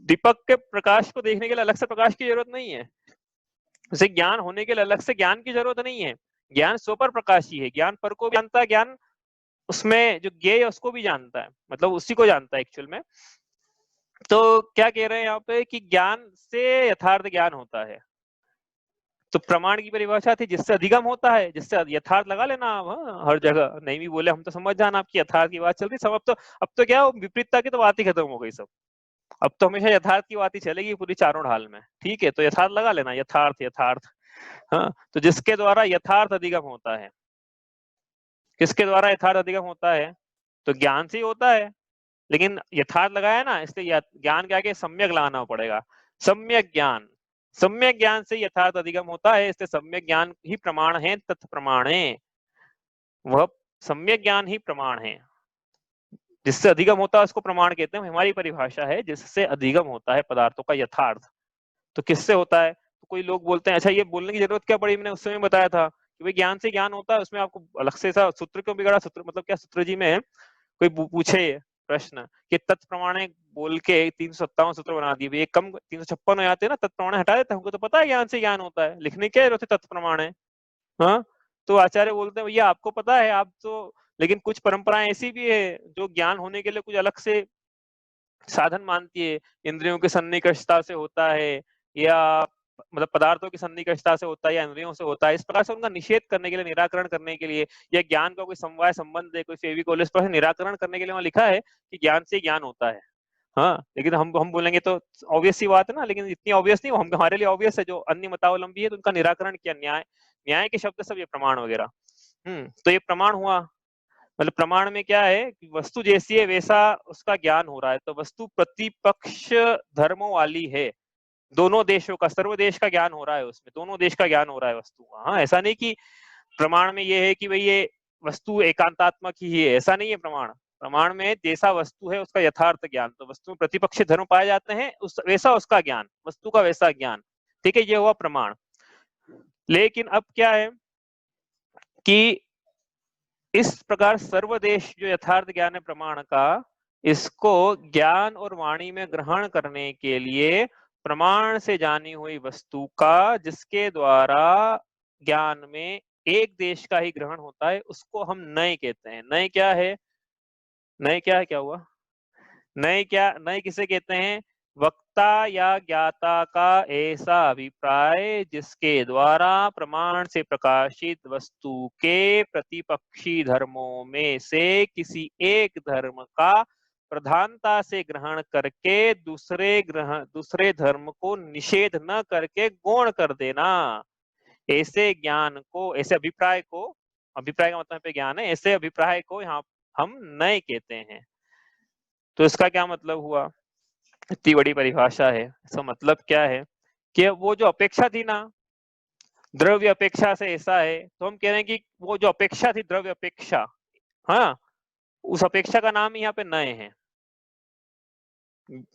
दीपक के प्रकाश को देखने के लिए अलग से प्रकाश की जरूरत नहीं है। उसे ज्ञान होने के लिए अलग से ज्ञान की जरूरत नहीं है। ज्ञान स्वपर प्रकाशी है, ज्ञान पर को भी जानता है, ज्ञान उसमें जो ज्ञेय है उसको भी जानता है, मतलब उसी को जानता है एक्चुअल में। तो क्या कह रहे हैं यहाँ पे कि ज्ञान से यथार्थ ज्ञान होता है। तो प्रमाण की परिभाषा थी जिससे अधिगम होता है, जिससे यथार्थ लगा लेना आप, हाँ, हर जगह नहीं भी बोले हम तो समझ जाना आपकी यथार्थ की बात चल रही सब। अब तो क्या विपरीतता की तो बात ही खत्म हो गई सब। अब तो हमेशा यथार्थ की बात ही चलेगी पूरी चारों ढाल में, ठीक है? तो यथार्थ लगा लेना, यथार्थ यथार्थ। हाँ, तो जिसके द्वारा यथार्थ अधिगम होता है, किसके द्वारा यथार्थ अधिगम होता है? तो ज्ञान से ही होता है, लेकिन यथार्थ लगाया ना, इसलिए ज्ञान के आगे सम्यक लगाना पड़ेगा। सम्यक ज्ञान, सम्यक ज्ञान से यथार्थ अधिगम होता है, इसलिए सम्यक ज्ञान ही प्रमाण है, तत् प्रमाणे। वह सम्यक ज्ञान ही प्रमाण है, जिससे अधिगम होता है उसको प्रमाण कहते हैं। हमारी परिभाषा है जिससे अधिगम होता है पदार्थों का यथार्थ। तो किससे होता है? तो कोई लोग बोलते हैं अच्छा ये बोलने की जरूरत क्या पड़ी, मैंने उस समय बताया था कि भाई ज्ञान से ज्ञान होता है, उसमें आपको अलग से ऐसा सूत्र क्यों बिगड़ा? सूत्र मतलब क्या? सूत्र जी में कोई पूछे प्रश्न कि तत्प्रमाणे बोल के 357 सूत्र बना दिए, एक कम 356 हो जाते हैं ना, तत्प्रमाणे हटा देते हैं। हमको तो पता है ज्ञान से ज्ञान होता है, लिखने क्या जरूरत है तत्प्रमाणे? हाँ, तो आचार्य बोलते हैं भैया आपको पता है, आप तो, लेकिन कुछ परंपराएं ऐसी भी है जो ज्ञान होने के लिए कुछ अलग से साधन मानती है। इंद्रियों की सन्निकर्षता से होता है, या मतलब पदार्थों की सन्निकर्षता से होता है, या इंद्रियों से होता है, इस प्रकार से उनका निषेध करने के लिए, निराकरण करने के लिए, या ज्ञान का कोई समवाय संबंध है, कोई फेविकोल, इस पर निराकरण करने के लिए वहां लिखा है कि ज्ञान से ज्ञान होता है। हाँ, लेकिन हम बोलेंगे तो ऑब्वियस सी बात है ना, लेकिन इतनी ऑब्वियस नहीं, हम हमारे लिए ऑब्वियस है। जो अन्य मतावलंबी है तो उनका निराकरण किया, न्याय, न्याय के शब्द सब ये प्रमाण वगैरह। तो ये प्रमाण हुआ। मतलब प्रमाण में क्या है कि वस्तु जैसी है वैसा उसका ज्ञान हो रहा है, तो वस्तु प्रतिपक्ष धर्मों वाली है। दोनों देशों का, सर्वदेश का ज्ञान हो रहा है उसमें, दोनों देश का ज्ञान हो रहा है वस्तु का। हाँ, ऐसा नहीं कि प्रमाण में ये है कि भाई ये वस्तु एकांतात्मक ही है, ऐसा नहीं है प्रमाण। प्रमाण में जैसा वस्तु है उसका यथार्थ ज्ञान, तो वस्तु में प्रतिपक्ष धर्म पाए जाते हैं, उस वैसा उसका ज्ञान, वस्तु का वैसा ज्ञान, ठीक है? ये हुआ प्रमाण। लेकिन अब क्या है कि इस प्रकार सर्वदेश जो यथार्थ ज्ञान है प्रमाण का, इसको ज्ञान और वाणी में ग्रहण करने के लिए प्रमाण से जानी हुई वस्तु का, जिसके द्वारा ज्ञान में एक देश का ही ग्रहण होता है, उसको हम नय कहते हैं। नय क्या है? नय क्या है? क्या हुआ? नय क्या, नय किसे कहते हैं? वक्ता या ज्ञाता का ऐसा अभिप्राय जिसके द्वारा प्रमाण से प्रकाशित वस्तु के प्रतिपक्षी धर्मों में से किसी एक धर्म का प्रधानता से ग्रहण करके दूसरे धर्म को निषेध न करके गौण कर देना। ऐसे ज्ञान को, ऐसे अभिप्राय को, अभिप्राय का मतलब पे ज्ञान है, ऐसे अभिप्राय को यहाँ हम नय कहते हैं। तो इसका क्या मतलब हुआ? इतनी बड़ी परिभाषा है, इसका मतलब क्या है कि वो जो अपेक्षा थी ना, द्रव्य अपेक्षा से ऐसा है, तो हम कह रहे हैं कि वो जो अपेक्षा थी, द्रव्य अपेक्षा, हाँ, उस अपेक्षा का नाम यहाँ पे नय है।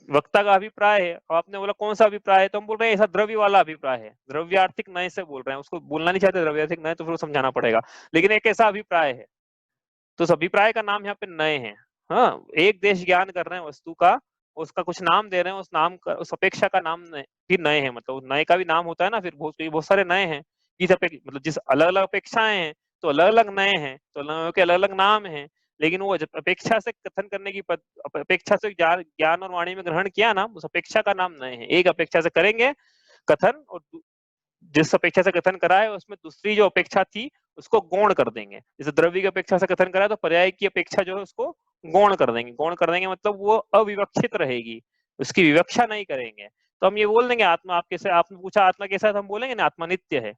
वक्ता का अभिप्राय है, और आपने बोला कौन सा अभिप्राय है, तो हम बोल रहे हैं ऐसा द्रव्य वाला अभिप्राय है। द्रव्यार्थिक नय से बोल रहे हैं, उसको बोलना नहीं चाहते द्रव्यार्थिक नय, तो फिर समझाना पड़ेगा, लेकिन एक ऐसा अभिप्राय है, तो उस अभिप्राय का नाम यहाँ पे नय है। हाँ, एक देश ज्ञान कर रहे हैं वस्तु का, उसका कुछ नाम दे रहे हैं, उस नाम का, उस अपेक्षा का नाम भी नय है। मतलब नय का भी नाम होता है ना, फिर बहुत सारे नय हैं। मतलब जिस अलग अलग अपेक्षाएं हैं तो अलग अलग नय हैं, तो नयों के अलग अलग नाम हैं। लेकिन वो जब अपेक्षा से कथन करने की अपेक्षा से ज्ञान और वाणी में ग्रहण किया ना, उस अपेक्षा का नाम नय है। एक अपेक्षा से करेंगे कथन, और जिस अपेक्षा से कथन करा है उसमें दूसरी जो अपेक्षा थी उसको गौण कर देंगे। जैसे द्रव्य की अपेक्षा से कथन करा तो पर्याय की अपेक्षा जो है उसको गौण कर देंगे। गौण कर देंगे मतलब वो अविवक्षित रहेगी, उसकी विवक्षा नहीं करेंगे। तो हम ये बोल देंगे आत्मा, आप कैसे, आपने पूछा आत्मा के साथ, हम बोलेंगे ना आत्मा नित्य है।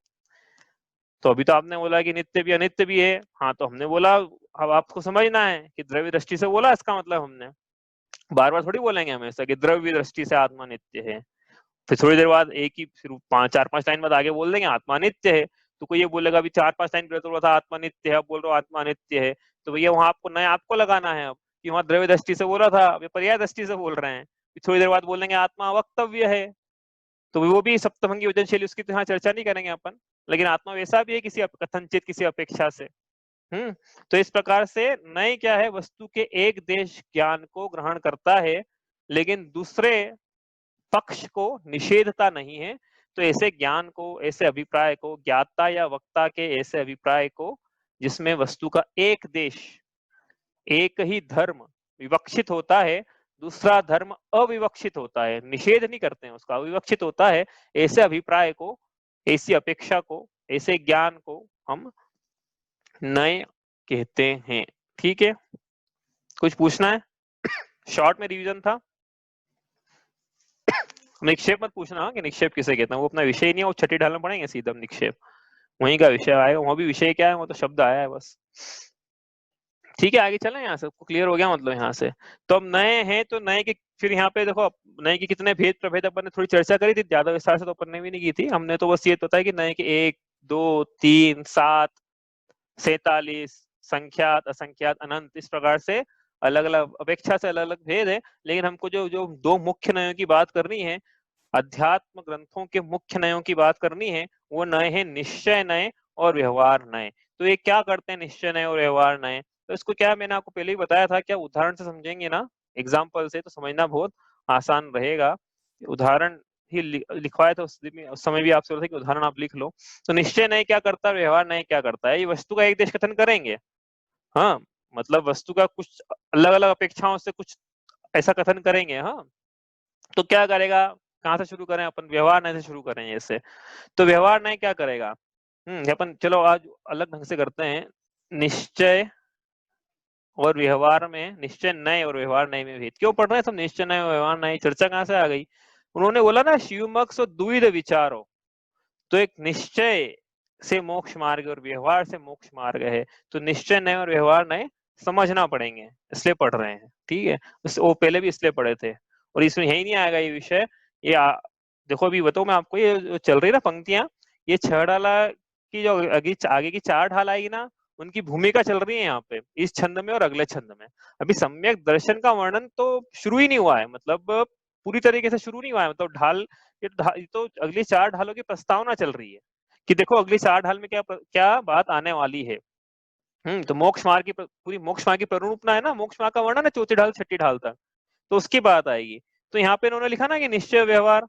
तो अभी तो आपने बोला कि नित्य भी अनित्य भी है, हाँ, तो हमने बोला अब आपको समझना है कि द्रव्य दृष्टि से बोला, इसका मतलब हमने बार बार थोड़ी बोलेंगे हमेशा कि द्रव्य दृष्टि से आत्मा नित्य है। फिर थोड़ी देर बाद एक ही, फिर 4-5 लाइन बाद आगे बोल देंगे आत्मा नित्य है। तो कोई ये बोलेगा अभी 4-5 लाइन पहले तो बोला था आत्मा नित्य है, अब बोल रहा हूँ आत्मा नित्य है, तो भैया वहां आपको नया आपको लगाना है अब कि वहां द्रव्य दृष्टि से बोला था, अब पर्याय दृष्टि से बोल रहे हैं। थोड़ी देर बाद बोलेंगे आत्मा वक्तव्य है, तो वो भी सप्तभंगी वचनशैली, उसकी तो यहाँ चर्चा नहीं करेंगे अपन, लेकिन आत्मा वैसा भी है किसी कथनचित किसी अपेक्षा से। तो इस प्रकार से नय क्या है, वस्तु के एक देश ज्ञान को ग्रहण करता है लेकिन दूसरे पक्ष को निषेधता नहीं है। तो ऐसे ज्ञान को, ऐसे अभिप्राय को, ज्ञाता या वक्ता के ऐसे अभिप्राय को जिसमें वस्तु का एक देश, एक ही धर्म विवक्षित होता है, दूसरा धर्म अविवक्षित होता है, निषेध नहीं करते हैं उसका, अविवक्षित होता है, ऐसे अभिप्राय को, ऐसी अपेक्षा को, ऐसे ज्ञान को हम नय कहते हैं। ठीक है, कुछ पूछना है? शॉर्ट में रिवीजन था। निक्षेप मत पूछना कि निक्षेप किसे कहते हैं, वो अपना विषय नहीं है, वो छठी ढाल में पढ़ेंगे सीधा निक्षेप, वहीं का विषय आएगा, वहां भी विषय क्या है, वो तो शब्द आया है बस। ठीक है, आगे चलें, यहाँ से क्लियर हो गया मतलब यहाँ से। तो अब नए हैं, तो नए के फिर यहाँ पे देखो नए के कितने भेद प्रभेद अपन ने थोड़ी चर्चा करी थी, ज्यादा विस्तार से तो अपन ने भी नहीं की थी, हमने तो बस ये बताया कि नए के 1, 2, 3, 7, 47, संख्यात, असंख्यात, अनंत, इस प्रकार से अलग अलग अपेक्षा से अलग अलग भेद है। लेकिन हमको जो जो दो मुख्य नयों की बात करनी है, अध्यात्म ग्रंथों के मुख्य नयों की बात करनी है, वो नए हैं निश्चय नए और व्यवहार नए। तो ये क्या करते हैं निश्चय नए और व्यवहार नए? तो इसको क्या मैंने आपको पहले ही बताया था, क्या उदाहरण से समझेंगे ना, एग्जाम्पल से, तो समझना बहुत आसान रहेगा। उदाहरण ही लिखवाया था उस समय भी आपसे बोला था कि उदाहरण आप लिख लो। तो निश्चय नए क्या करता है, व्यवहार नए क्या करता है? ये वस्तु का एक देश कथन करेंगे, हाँ, मतलब वस्तु का कुछ अलग अलग अपेक्षाओं से कुछ ऐसा कथन करेंगे, हाँ। तो क्या करेगा, कहाँ से शुरू करें अपन, व्यवहार नए से शुरू करें ऐसे। तो व्यवहार नए क्या करेगा, अपन चलो आज अलग ढंग से करते हैं। निश्चय और व्यवहार में, निश्चय नए और व्यवहार नए में भेद क्यों पढ़ रहे हैं सब, निश्चय नए और व्यवहार नए, चर्चा कहाँ से आ गई? उन्होंने बोला ना शिवमक्ष द्विध विचारो, तो एक निश्चय से मोक्ष मार्ग और व्यवहार से मोक्ष मार्ग है, तो निश्चय नए और व्यवहार नए समझना पड़ेंगे, इसलिए पढ़ रहे हैं। ठीक है, वो पहले भी इसलिए पढ़े थे, और इसमें यही नहीं आएगा ये विषय। ये देखो अभी बताओ मैं आपको, ये चल रही ना पंक्तियां, ये 6 ढाला की जो आगे की 4 ढाल आएगी ना, उनकी भूमिका चल रही है यहाँ पे, इस छंद में और अगले छंद में। अभी सम्यक दर्शन का वर्णन तो शुरू ही नहीं हुआ है, मतलब पूरी तरीके से शुरू नहीं हुआ है, मतलब ढाल ये तो अगली 4 ढालों की प्रस्तावना चल रही है कि देखो अगली 4 ढाल में क्या क्या बात आने वाली है। तो मोक्ष मार्ग की पूरी मोक्ष मार्ग की प्ररूपना है ना, मोक्ष मार्ग का वर्णन है चौथी ढाल छठी ढाल तक, तो उसकी बात आएगी। तो यहाँ पे इन्होंने लिखा ना कि निश्चय व्यवहार,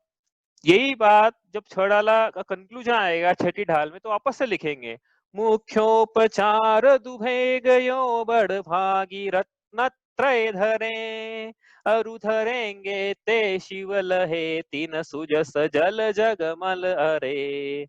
यही बात जब 6 ढाला का कंक्लूजन आएगा छठी ढाल में, तो वापस से लिखेंगे मुख्योपचार दुभे गयो बड़ भागी रत्न त्रय धरे, अरु धरेंगे ते शिव लहे तीन सुजस जल जगमल अरे।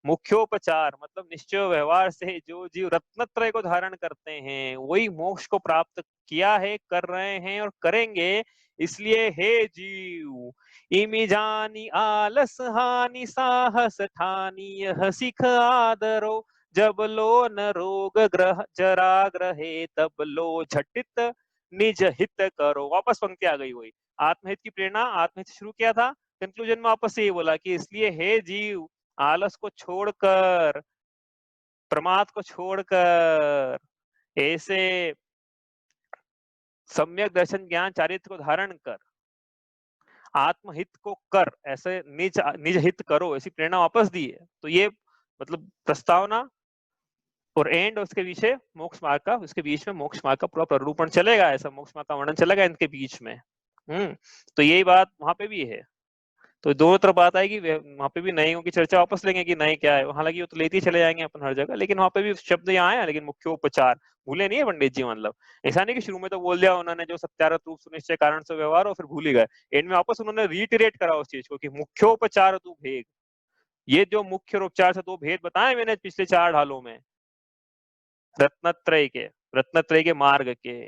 मुख्योपचार मतलब निश्चय व्यवहार से जो जीव रत्नत्रय को धारण करते हैं, वही मोक्ष को प्राप्त किया है, कर रहे हैं और करेंगे। इसलिए हे जीव, इमि जानी आलस हानि साहस ठानी, यह सिख आदरो, जब लो न रोग ग्रह जरा ग्रहे, तब लो झटित निज हित करो। वापस पंक्ति आ गई वही, आत्महित की प्रेरणा, आत्महित शुरू किया था, कंक्लूजन में वापस से ये बोला कि इसलिए हे जीव, आलस को छोड़कर, प्रमाद को छोड़कर, ऐसे सम्यक दर्शन ज्ञान चारित्र को धारण कर, आत्महित को कर, ऐसे निज निज हित करो, ऐसी प्रेरणा वापस दी है। तो ये मतलब प्रस्तावना और एंड, उसके पीछे मोक्ष मार्ग का, उसके बीच में मोक्ष मार्ग का पूरा प्ररूपण चलेगा, ऐसा मोक्ष मार्ग का वर्णन चलेगा इनके बीच में। तो यही बात वहां पे भी है। तो दोनों तरफ बात आएगी, वहां पे भी नयों की चर्चा वापस लेंगे कि नए क्या है, हालांकि वो तो लेते ही चले जाएंगे अपन हर जगह, लेकिन वहां पे भी शब्द यहाँ आया, लेकिन मुख्योपचार भूले नहीं है पंडित जी, मतलब ऐसा नहीं कि शुरू में तो बोल दिया उन्होंने जो सत्यारत रूप सुनिश्चय कारण से व्यवहार, और फिर भूल ही गए, एंड में वापस उन्होंने रीइटरेट करा उस चीज को कि मुख्योपचार तू भेद, ये जो मुख्य उपचार से 2 भेद बताए मैंने पिछले 4 ढालों में, रत्नत्रय के मार्ग के,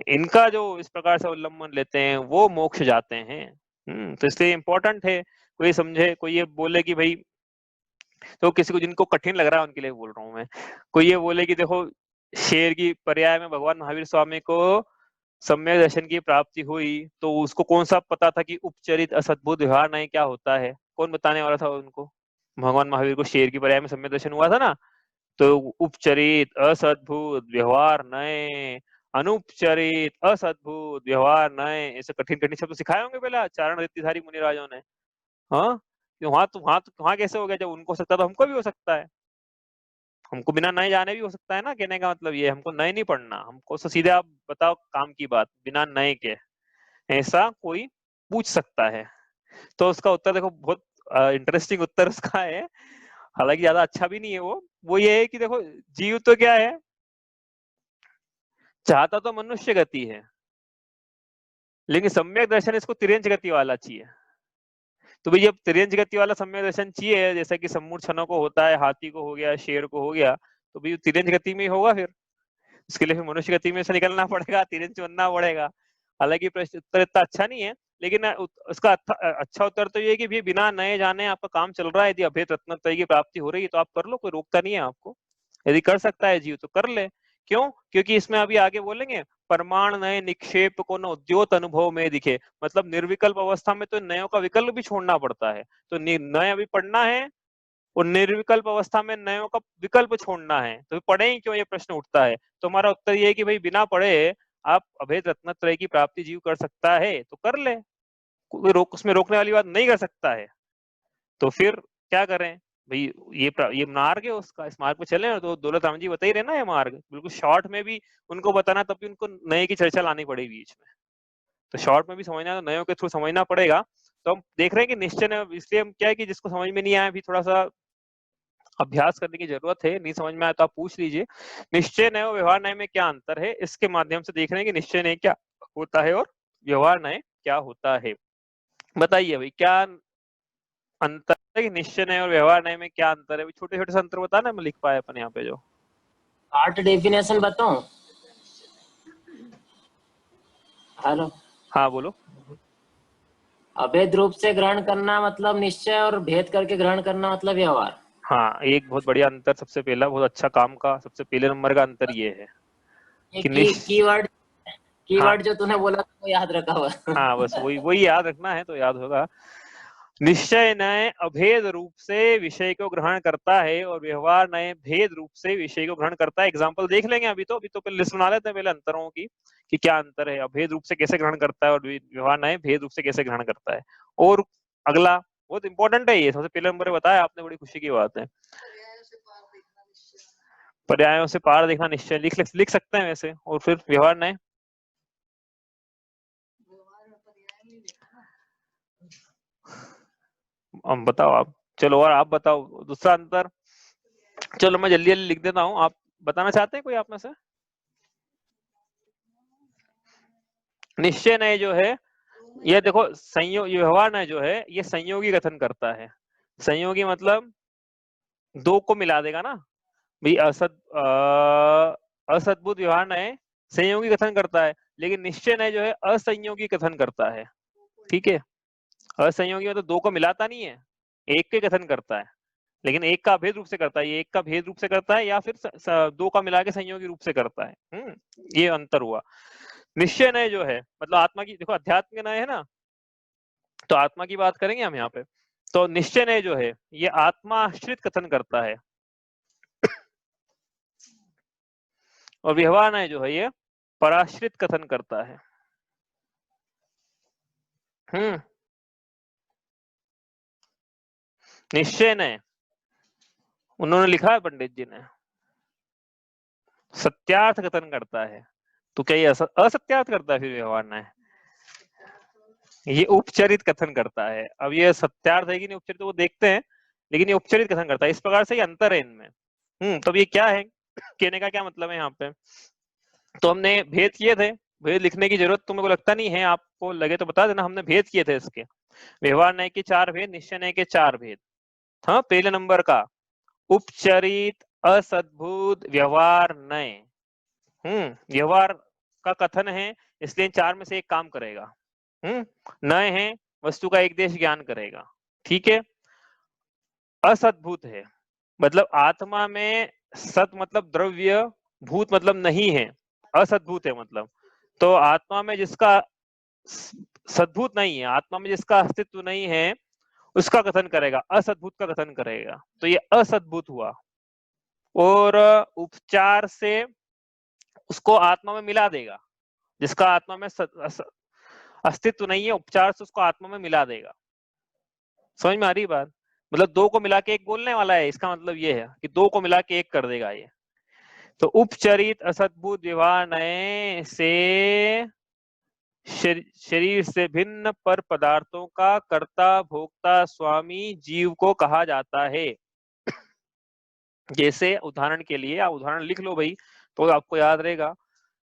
इनका जो इस प्रकार से अवलंबन लेते हैं वो मोक्ष जाते हैं। तो इसलिए इम्पोर्टेंट है, कोई समझे, कोई ये बोले कि भाई, तो किसी को जिनको कठिन लग रहा है उनके लिए बोल रहा हूँ मैं, कोई ये बोले कि देखो शेर की पर्याय में भगवान महावीर स्वामी को सम्यक दर्शन की प्राप्ति हुई, तो उसको कौन सा पता था कि उपचरित असद्भुत व्यवहार नहीं क्या होता है, कौन बताने वाला था उनको? भगवान महावीर को शेर की पर्याय में सम्यक दर्शन हुआ था ना, तो उपचरित असद्भुत व्यवहार नए अनुपचरित, असद्भुत, व्यवहार नए, ऐसे कठिन कठिन शब्द सिखाए होंगे पहले चारण रीतिधारी मुनि राजों ने। हाँ, वहां कैसे हो गया, जब उनको हो सकता तो हमको भी हो सकता है। हमको बिना नए जाने भी हो सकता है ना, कहने का मतलब ये हमको नए नहीं पढ़ना, हमको तो सीधे आप बताओ काम की बात बिना नए के, ऐसा कोई पूछ सकता है। तो उसका उत्तर देखो, बहुत इंटरेस्टिंग उत्तर उसका है, हालांकि ज्यादा अच्छा भी नहीं है वो ये है कि देखो जीव तो क्या है, चाहता तो मनुष्य गति है, लेकिन सम्यक दर्शन इसको तिर्यंच गति वाला चाहिए। तो भाई जब तिर्यंच गति वाला सम्यक दर्शन चाहिए, जैसा कि सम्मूढ़ को होता है, हाथी को हो गया, शेर को हो गया, तो भाई तिर्यंच गति में ही होगा, फिर उसके लिए फिर मनुष्य गति में से निकलना पड़ेगा, तिर्यंच बनना पड़ेगा। हालांकि प्रश्न उत्तर इतना अच्छा नहीं है, लेकिन उसका अच्छा उत्तर तो ये है कि भी बिना नए जाने आपका काम चल रहा है, यदि अभेद रत्नत्रय की प्राप्ति हो रही है तो आप कर लो, कोई रोकता नहीं है आपको। यदि कर सकता है जीव तो कर ले। क्यों? क्योंकि इसमें अभी आगे बोलेंगे, परमाण नए निक्षेप को न उद्योत अनुभव में दिखे, मतलब निर्विकल्प अवस्था में तो नयों का विकल्प भी छोड़ना पड़ता है। तो नए अभी पढ़ना है और निर्विकल्प अवस्था में नयों का विकल्प छोड़ना है, तो पढ़े ही क्यों, ये प्रश्न उठता है। तो हमारा उत्तर ये है कि भाई बिना पढ़े आप अभेद रत्नत्रय की प्राप्ति जीव कर सकता है तो कर ले, कोई उसमें रोकने वाली बात नहीं कर सकता है। तो फिर क्या करें भाई, ये मार्ग है उसका, इस मार्ग पे चले। तो दौलत राम जी बता ही रहे ना, ये मार्ग बिल्कुल शॉर्ट में भी उनको बताना, तब भी उनको नए की चर्चा लानी पड़ेगी बीच में। तो शॉर्ट में भी समझना, तो नयों के थ्रू समझना पड़ेगा। तो हम देख रहे हैं कि निश्चय, इसलिए हम क्या है कि जिसको समझ में नहीं आया भी थोड़ा सा अभ्यास करने की जरूरत है, नहीं समझ में आया तो आप पूछ लीजिए। निश्चय नय और व्यवहार नय में क्या अंतर है, इसके माध्यम से देख रहे हैं कि निश्चय नय क्या होता है और व्यवहार नय क्या होता है। बताइए भाई क्या अंतर है, कि निश्चय नय और व्यवहार नय में क्या अंतर है, छोटे छोटे से अंतर बताना, मैं लिख पाए अपन यहाँ पे जो आर्ट डेफिनेशन बताऊं। हेलो, हाँ बोलो। अभेद रूप से ग्रहण करना मतलब निश्चय, और भेद करके ग्रहण करना मतलब व्यवहार। हाँ, एक बहुत बढ़िया अंतर, सबसे पहला बहुत अच्छा काम का सबसे पहले नंबर का अंतर ये है ये कि हाँ कीवर्ड जो तूने बोला था वो याद रखा हुआ। हाँ, बस वही वही याद रखना है तो याद होगा। निश्चय नय अभेद रूप से विषय को ग्रहण करता है और व्यवहार नय भेद रूप से विषय को ग्रहण करता है। एग्जाम्पल देख लेंगे, अभी तो पहले लिस्ट बना लेते हैं पहले अंतरों की, कि क्या अंतर है, अभेद रूप से कैसे ग्रहण करता है और व्यवहार नय भेद रूप से कैसे ग्रहण करता है। और अगला बहुत इंपॉर्टेंट है, ये सबसे पहले नंबर बताया आपने, बड़ी खुशी की बात है। पर्यायों से पार देखना निश्चय लिख सकते हैं वैसे, और फिर व्यवहार नय बताओ आप, चलो और आप बताओ दूसरा अंतर। चलो मैं जल्दी जल्दी लिख देता हूँ, आप बताना चाहते हैं कोई आप में से। निश्चय नय जो है, ये देखो संयोग, व्यवहार नय जो है ये संयोगी कथन करता है। संयोगी मतलब दो को मिला देगा ना भाई, असद्भुत व्यवहार नय संयोगी कथन करता है, लेकिन निश्चय नय जो है असंयोगी कथन करता है। ठीक है, असंयोगी मतलब दो को मिलाता नहीं है, एक के कथन करता है, लेकिन एक का अभेद रूप से करता है, ये एक का भेद रूप से करता है, या फिर दो का मिला के संयोगी रूप से करता है। ये अंतर हुआ। निश्चय नय जो है मतलब आत्मा की, देखो अध्यात्म के नय है ना, तो आत्मा की बात करेंगे हम यहाँ पे। तो निश्चय नय जो है ये आत्मा आश्रित कथन करता है, और व्यवहार नय जो है ये पराश्रित कथन करता है। निश्चय नय उन्होंने लिखा है पंडित जी ने, सत्यार्थ कथन करता है, तो क्या ये असत्यार्थ करता है फिर व्यवहार नय? ये उपचरित कथन करता है। अब ये सत्यार्थ है कि नहीं उपचरित वो देखते हैं, लेकिन ये उपचरित कथन करता है, इस प्रकार से ये अंतर है इनमें। तो ये क्या है, कहने का क्या मतलब है यहाँ पे। तो हमने भेद किए थे, भेद लिखने की जरूरत तो मेरे को लगता नहीं है, आपको लगे तो बता देना, हमने भेद किए थे इसके, व्यवहार नय के 4 भेद, निश्चय नय के 4 भेद। हाँ, पहले नंबर का उपचरित असद्भुत व्यवहार नय। व्यवहार का कथन है, इसलिए 4 में से एक काम करेगा। नय है, वस्तु का एक देश ज्ञान करेगा। ठीक है, असद्भुत है मतलब आत्मा में सत मतलब द्रव्य, भूत मतलब नहीं है, असद्भुत है मतलब, तो आत्मा में जिसका सद्भूत नहीं है, आत्मा में जिसका अस्तित्व नहीं है, उसका कथन करेगा, असद्भुत का कथन करेगा। तो ये असद्भुत हुआ। और उपचार से उसको आत्मा में मिला देगा। जिसका आत्मा में अस्तित्व नहीं है, उपचार से उसको आत्मा में मिला देगा। समझ में आ रही बात? मतलब दो को मिला के एक बोलने वाला है, इसका मतलब ये है कि दो को मिला के एक कर देगा ये। तो उपचरित असद्भुत व्यवहार नए से शरीर से भिन्न पर पदार्थों का कर्ता भोक्ता स्वामी जीव को कहा जाता है। जैसे उदाहरण के लिए आप उदाहरण लिख लो भाई, तो आपको याद रहेगा।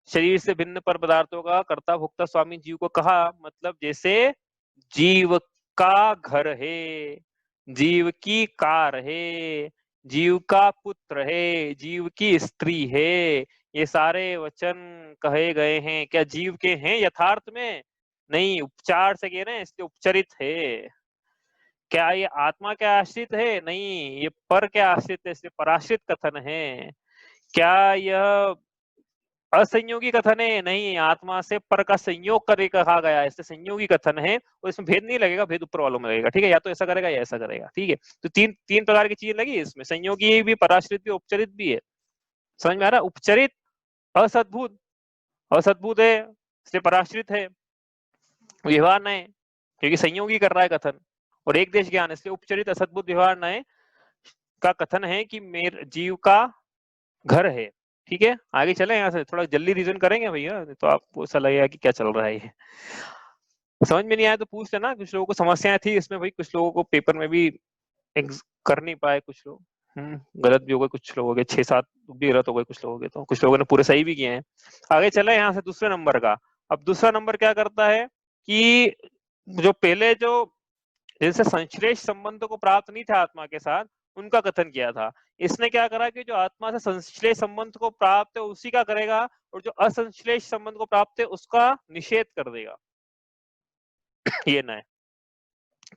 शरीर से भिन्न पर पदार्थों का कर्ता भोक्ता स्वामी जीव को कहा, मतलब जैसे जीव का घर है, जीव की कार है, जीव का पुत्र है, जीव की स्त्री है, ये सारे वचन कहे गए हैं। क्या जीव के हैं यथार्थ में? नहीं, उपचार से कह रहे हैं, इसलिए उपचरित है। क्या ये आत्मा के आश्रित है? नहीं, ये पर के आश्रित है, इसलिए पराश्रित कथन है। क्या यह असंयोगी कथन है? नहीं, आत्मा से पर का संयोग करके कहा गया है, इससे संयोगी कथन है। और इसमें भेद नहीं लगेगा, भेद ऊपर वालों में लगेगा। ठीक है, या तो ऐसा करेगा या ऐसा करेगा। ठीक है, तो तीन प्रकार की चीजें लगी इसमें, संयोगी भी, पराश्रित भी, उपचरित भी है। समझ में आ रहा? उपचरित असद्भुत, असद्भुत है इसलिए पराश्रित है। व्यवहार नए क्योंकि संयोगी कर रहा है कथन, और एक देश ज्ञान, इसलिए उपचरित असद्भुत व्यवहार नए का कथन है कि मेरे जीव का घर है। ठीक है, आगे चले, यहाँ से थोड़ा जल्दी रीजन करेंगे भैया, तो आपको ऐसा लगेगा कि क्या चल रहा है ये। समझ में नहीं आया तो पूछ लेना। कुछ लोगों को समस्याएं थी इसमें भाई, कुछ लोगों को पेपर में भी कर नहीं पाए, कुछ लोग गलत भी हो गए, कुछ लोगों के 6-7 भी गलत हो गए, कुछ लोगों के, तो कुछ लोगों ने पूरे सही भी किए हैं। आगे चले यहाँ से दूसरे नंबर का। अब दूसरा नंबर क्या करता है कि जो पहले जो जिनसे संश्लेष संबंध को प्राप्त नहीं था आत्मा के साथ, उनका कथन किया था। इसने क्या करा कि जो आत्मा से संश्लेष संबंध को प्राप्त है उसी का करेगा, और जो असंश्लेष संबंध को प्राप्त है उसका निषेध कर देगा। ये न है।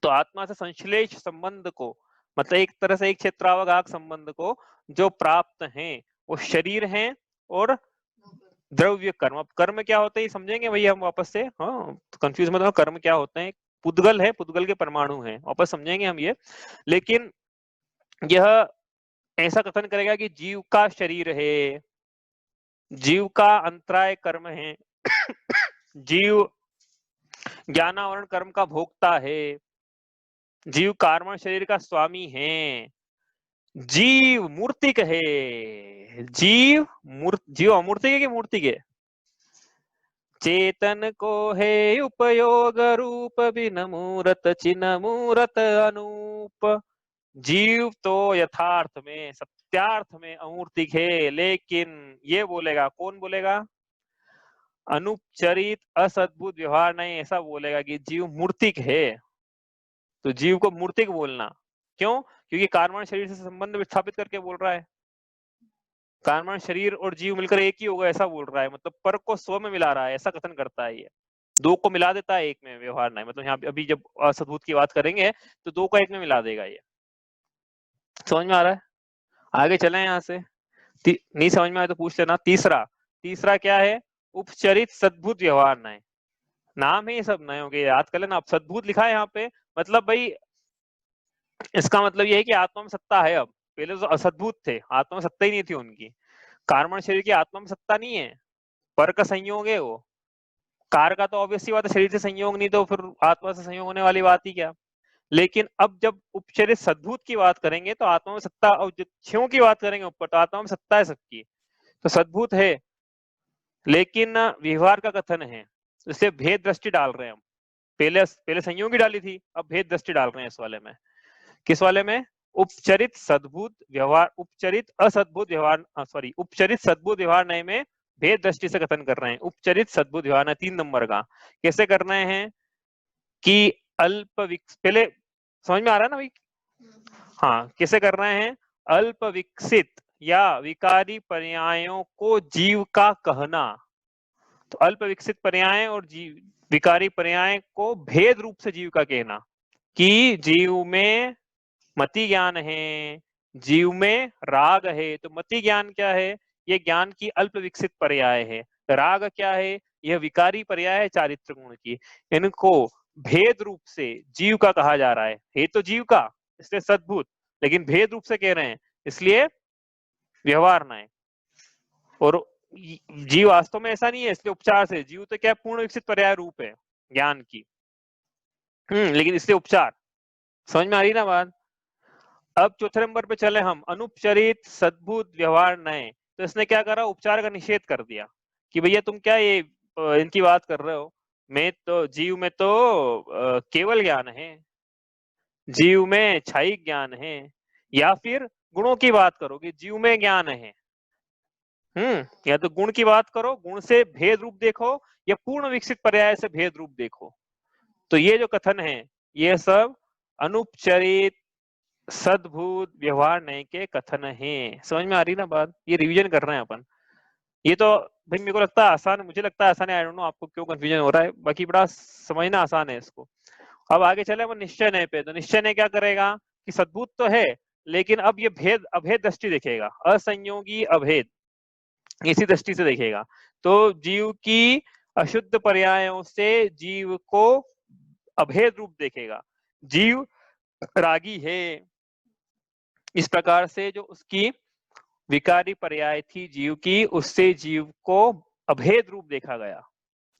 तो आत्मा से संश्लेष संबंध को, मतलब एक तरह से एक क्षेत्रावगाहक संबंध को जो प्राप्त हैं वो शरीर हैं और द्रव्य कर्म। अब कर्म क्या होते हैं समझेंगे भैया हम वापस से, हाँ तो कंफ्यूज मत हो, कर्म क्या होते हैं। पुद्गल है, पुद्गल के परमाणु हैं, वापस समझेंगे हम ये। लेकिन यह ऐसा कथन करेगा कि जीव का शरीर है, जीव का अंतराय कर्म है, जीव ज्ञानावरण कर्म का भोक्ता है, जीव कार्मण शरीर का स्वामी है, जीव मूर्तिक है। जीव अमूर्तिक है कि मूर्तिक है? चेतन को है उपयोग रूप बिन मूरत चिन्ह मूरत अनूप। जीव तो यथार्थ में सत्यार्थ में अमूर्तिक है, लेकिन ये बोलेगा, कौन बोलेगा? अनुपचरित असद्भुत व्यवहार नहीं, ऐसा बोलेगा कि जीव मूर्तिक है। तो जीव को मूर्तिक बोलना क्यों? क्योंकि कार्बन शरीर से संबंध विस्थापित करके बोल रहा है। कार्बन शरीर और जीव मिलकर एक ही होगा ऐसा बोल रहा है, मतलब पर को स्व में मिला रहा है, ऐसा कथन करता है ये। दो को मिला देता है एक में, व्यवहार नहीं, मतलब यहाँ अभी जब असद्भुत की बात करेंगे तो दो को एक में मिला देगा ये। समझ में आ रहा है? आगे चले यहाँ से। नहीं समझ में आए तो पूछ लेना। तीसरा क्या है? उपचरित सद्भुत व्यवहार नए। नाम ही सब नए होंगे, याद कर लेना। अब सद्भुत लिखा है यहाँ पे, मतलब भाई इसका मतलब ये है कि आत्मा में सत्ता है। अब पहले तो असद्भुत थे, आत्मा में सत्ता ही नहीं थी उनकी। कार्बन शरीर की आत्मा में सत्ता नहीं है, पर का संयोग है वो। कार का तो ऑब्वियसली बात है, शरीर से संयोग नहीं तो फिर आत्मा से संयोग होने वाली बात ही क्या। लेकिन अब जब उपचरित सद्भुत की बात करेंगे तो आत्मा में सत्ता, और क्षयों की बात करेंगे ऊपर, तो आत्मा में सत्ता है सबकी, तो सद्भुत है। लेकिन व्यवहार का कथन है, इसलिए भेद दृष्टि डाल रहे हैं हम। पहले संयोगी डाली थी, अब भेद दृष्टि डाल रहे हैं इस वाले में। किस वाले में? उपचरित सद्भुत व्यवहार, उपचरित असद्भुत व्यवहार, सॉरी, उपचरित सद्भुत व्यवहार नए में भेद दृष्टि से कथन कर रहे हैं। उपचरित सद्भुत व्यवहार 3 नंबर का कैसे कर रहे हैं कि पहले समझ में आ रहा है ना भाई? हाँ, कैसे कर रहे हैं? अल्प विकसित या विकारी पर्यायों को जीव का कहना। तो अल्प विकसित पर्याय और जीव विकारी पर्याय को भेद रूप से जीव का कहना, कि जीव में मति ज्ञान है, जीव में राग है। तो मति ज्ञान क्या है? ये ज्ञान की अल्प विकसित पर्याय है। राग क्या है? यह विकारी पर्याय है चारित्र गुण की। इनको भेद रूप से जीव का कहा जा रहा है तो जीव का, इसलिए सद्भुत, लेकिन भेद रूप से कह रहे हैं इसलिए व्यवहार नए। और जीव वास्तव में ऐसा नहीं है, इसलिए उपचार से। जीव तो क्या पूर्ण विकसित पर्याय रूप है ज्ञान की। लेकिन इसलिए उपचार। समझ में आ रही ना बात? अब चौथे नंबर पे चले हम, अनुपचरित सद्भुत व्यवहार नए। तो इसने क्या करा, उपचार का निषेध कर दिया कि भैया तुम क्या ये इनकी बात कर रहे हो, मैं तो जीव में तो केवल ज्ञान है, जीव में क्षयिक ज्ञान है, या फिर गुणों की बात करोगे, जीव में ज्ञान है। या तो गुण की बात करो, गुण से भेद रूप देखो, या पूर्ण विकसित पर्याय से भेद रूप देखो। तो ये जो कथन है ये सब अनुपचरित सद्भुत व्यवहार नहीं के कथन है। समझ में आ रही ना बात? ये रिवीजन कर रहे हैं अपन। ये तो भाई मेरे को लगता है आसान, मुझे लगता है आसान है, आई डोंट नो आपको क्यों कंफ्यूजन हो रहा है, बाकी बड़ा समझना आसान है इसको। अब आगे चले वो निश्चय नय पे। तो निश्चय नय क्या करेगा कि सद्भुत तो है, लेकिन अब ये भेद अभेद दृष्टि देखेगा, असंयोगी अभेद, इसी दृष्टि से देखेगा। तो जीव की अशुद्ध पर्यायों से जीव को अभेद रूप देखेगा। जीव रागी है, इस प्रकार से जो उसकी विकारी पर्याय थी जीव की, उससे जीव को अभेद रूप देखा गया।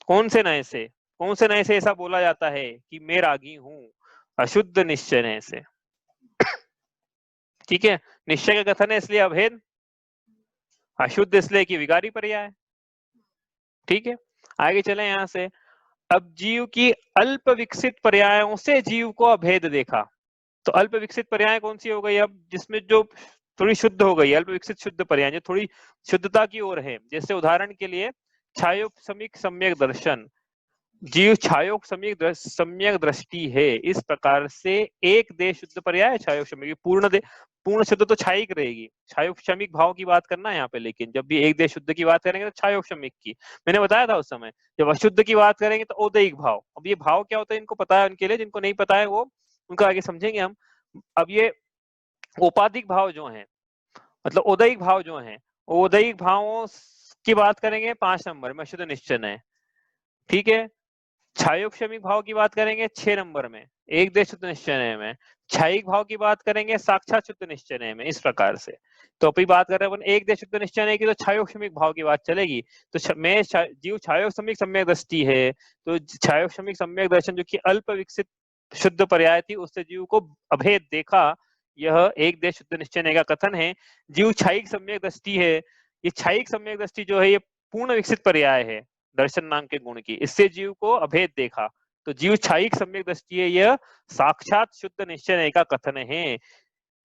कौन से नए से? कौन से नए से ऐसा बोला जाता है कि मैं रागी हूं? अशुद्ध निश्चय नय से। ठीक है, निश्चय का कथन है इसलिए अभेद, अशुद्ध इसलिए कि विकारी पर्याय। ठीक है, आगे चले यहां से। अब जीव की अल्प विकसित पर्यायों से जीव को अभेद देखा। तो अल्प विकसित पर्याय कौन सी हो गई अब, जिसमें जो थोड़ी शुद्ध हो गई, अल्प विकसित शुद्ध पर्याय जो थोड़ी शुद्धता की ओर है। जैसे उदाहरण के लिए छायोपशमिक सम्यक दर्शन, जीव छायोग सम्यक दृष्टि है, इस प्रकार से एक दे शुद्ध पर्याय छायोपशमिक। पूर्ण शुद्ध तो छायिक रहेगी, छायोपशमिक भाव की बात करना है यहाँ पे। लेकिन जब भी एक दे शुद्ध की बात करेंगे तो छायोपशमिक की, मैंने बताया था उस समय। जब अशुद्ध की बात करेंगे तो औदैहिक भाव। अब ये भाव क्या होता है इनको पता है उनके लिए, जिनको नहीं पता है वो उनका आगे समझेंगे हम। अब ये औपाधिक भाव जो है, मतलब औदैहिक भाव जो है, औदैहिक भावों की बात करेंगे 5 नंबर में अशुद्ध निश्चय है। ठीक है, छायोपशमिक भाव की बात करेंगे 6 नंबर में एक देश शुद्ध निश्चय में। क्षयिक भाव की बात करेंगे साक्षात शुद्ध निश्चय में। इस प्रकार से तो अभी बात कर रहे हैं एक देश शुद्ध निश्चय की, तो छायोपशमिक भाव की बात चलेगी। तो मैं जीव छायोपशमिक सम्यक दृष्टि है, तो छायोपशमिक सम्यक दर्शन जो कि अल्प विकसित शुद्ध पर्याय थी, उससे जीव को अभेद देखा। यह एक देश शुद्ध निश्चय का कथन है। जीव क्षयिक सम्यक दृष्टि है, ये क्षयिक सम्यक दृष्टि जो है ये पूर्ण विकसित पर्याय है दर्शन नाम के गुण की, इससे जीव को अभेद देखा। तो जीव क्षयिक सम्यक दृष्टि है, यह साक्षात शुद्ध निश्चय का कथन है।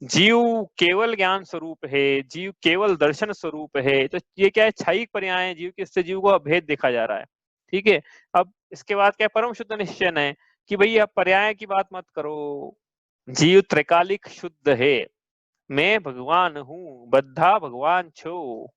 जीव केवल ज्ञान स्वरूप है, जीव केवल दर्शन स्वरूप है। तो ये क्या है, क्षयिक पर्याय है जीव के, इससे जीव को अभेद देखा जा रहा है। ठीक है, अब इसके बाद क्या परम शुद्ध निश्चय है कि भई अब पर्याय की बात मत करो, जीव त्रिकालिक शुद्ध है, मैं भगवान हूं, बद्धा भगवान छो।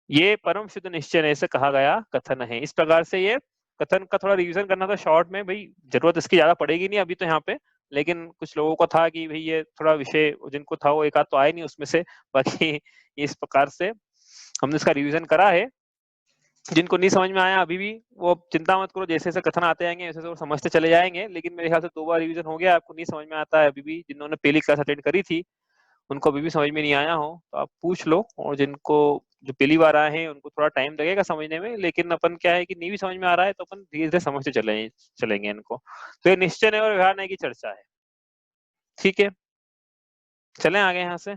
ये परम शुद्ध निश्चय से कहा गया कथन है। इस प्रकार से ये कथन का थोड़ा रिवीजन करना था शॉर्ट में, भाई जरूरत इसकी ज्यादा पड़ेगी नहीं अभी तो यहाँ पे, लेकिन कुछ लोगों को था कि भाई ये थोड़ा विषय जिनको था वो एक आध तो आए नहीं उसमें से, बाकी इस प्रकार से हमने इसका रिवीजन करा है। जिनको नहीं समझ में आया अभी भी वो चिंता मत करो, जैसे जैसे कथन आते जाएंगे वैसे वो समझते चले जाएंगे। लेकिन मेरे ख्याल से 2 बार रिवीजन हो गया, आपको नहीं समझ में आता है अभी भी, जिन्होंने पहली क्लास अटेंड करी थी उनको अभी भी समझ में नहीं आया हो तो आप पूछ लो, और जिनको जो पहली बार आए हैं उनको थोड़ा टाइम लगेगा समझने में। लेकिन अपन क्या है कि नहीं भी समझ में आ रहा है तो अपन धीरे धीरे समझते चलेंगे इनको। तो ये निश्चय नय और व्यवहार नय की चर्चा है। ठीक है, चलें आगे यहाँ से।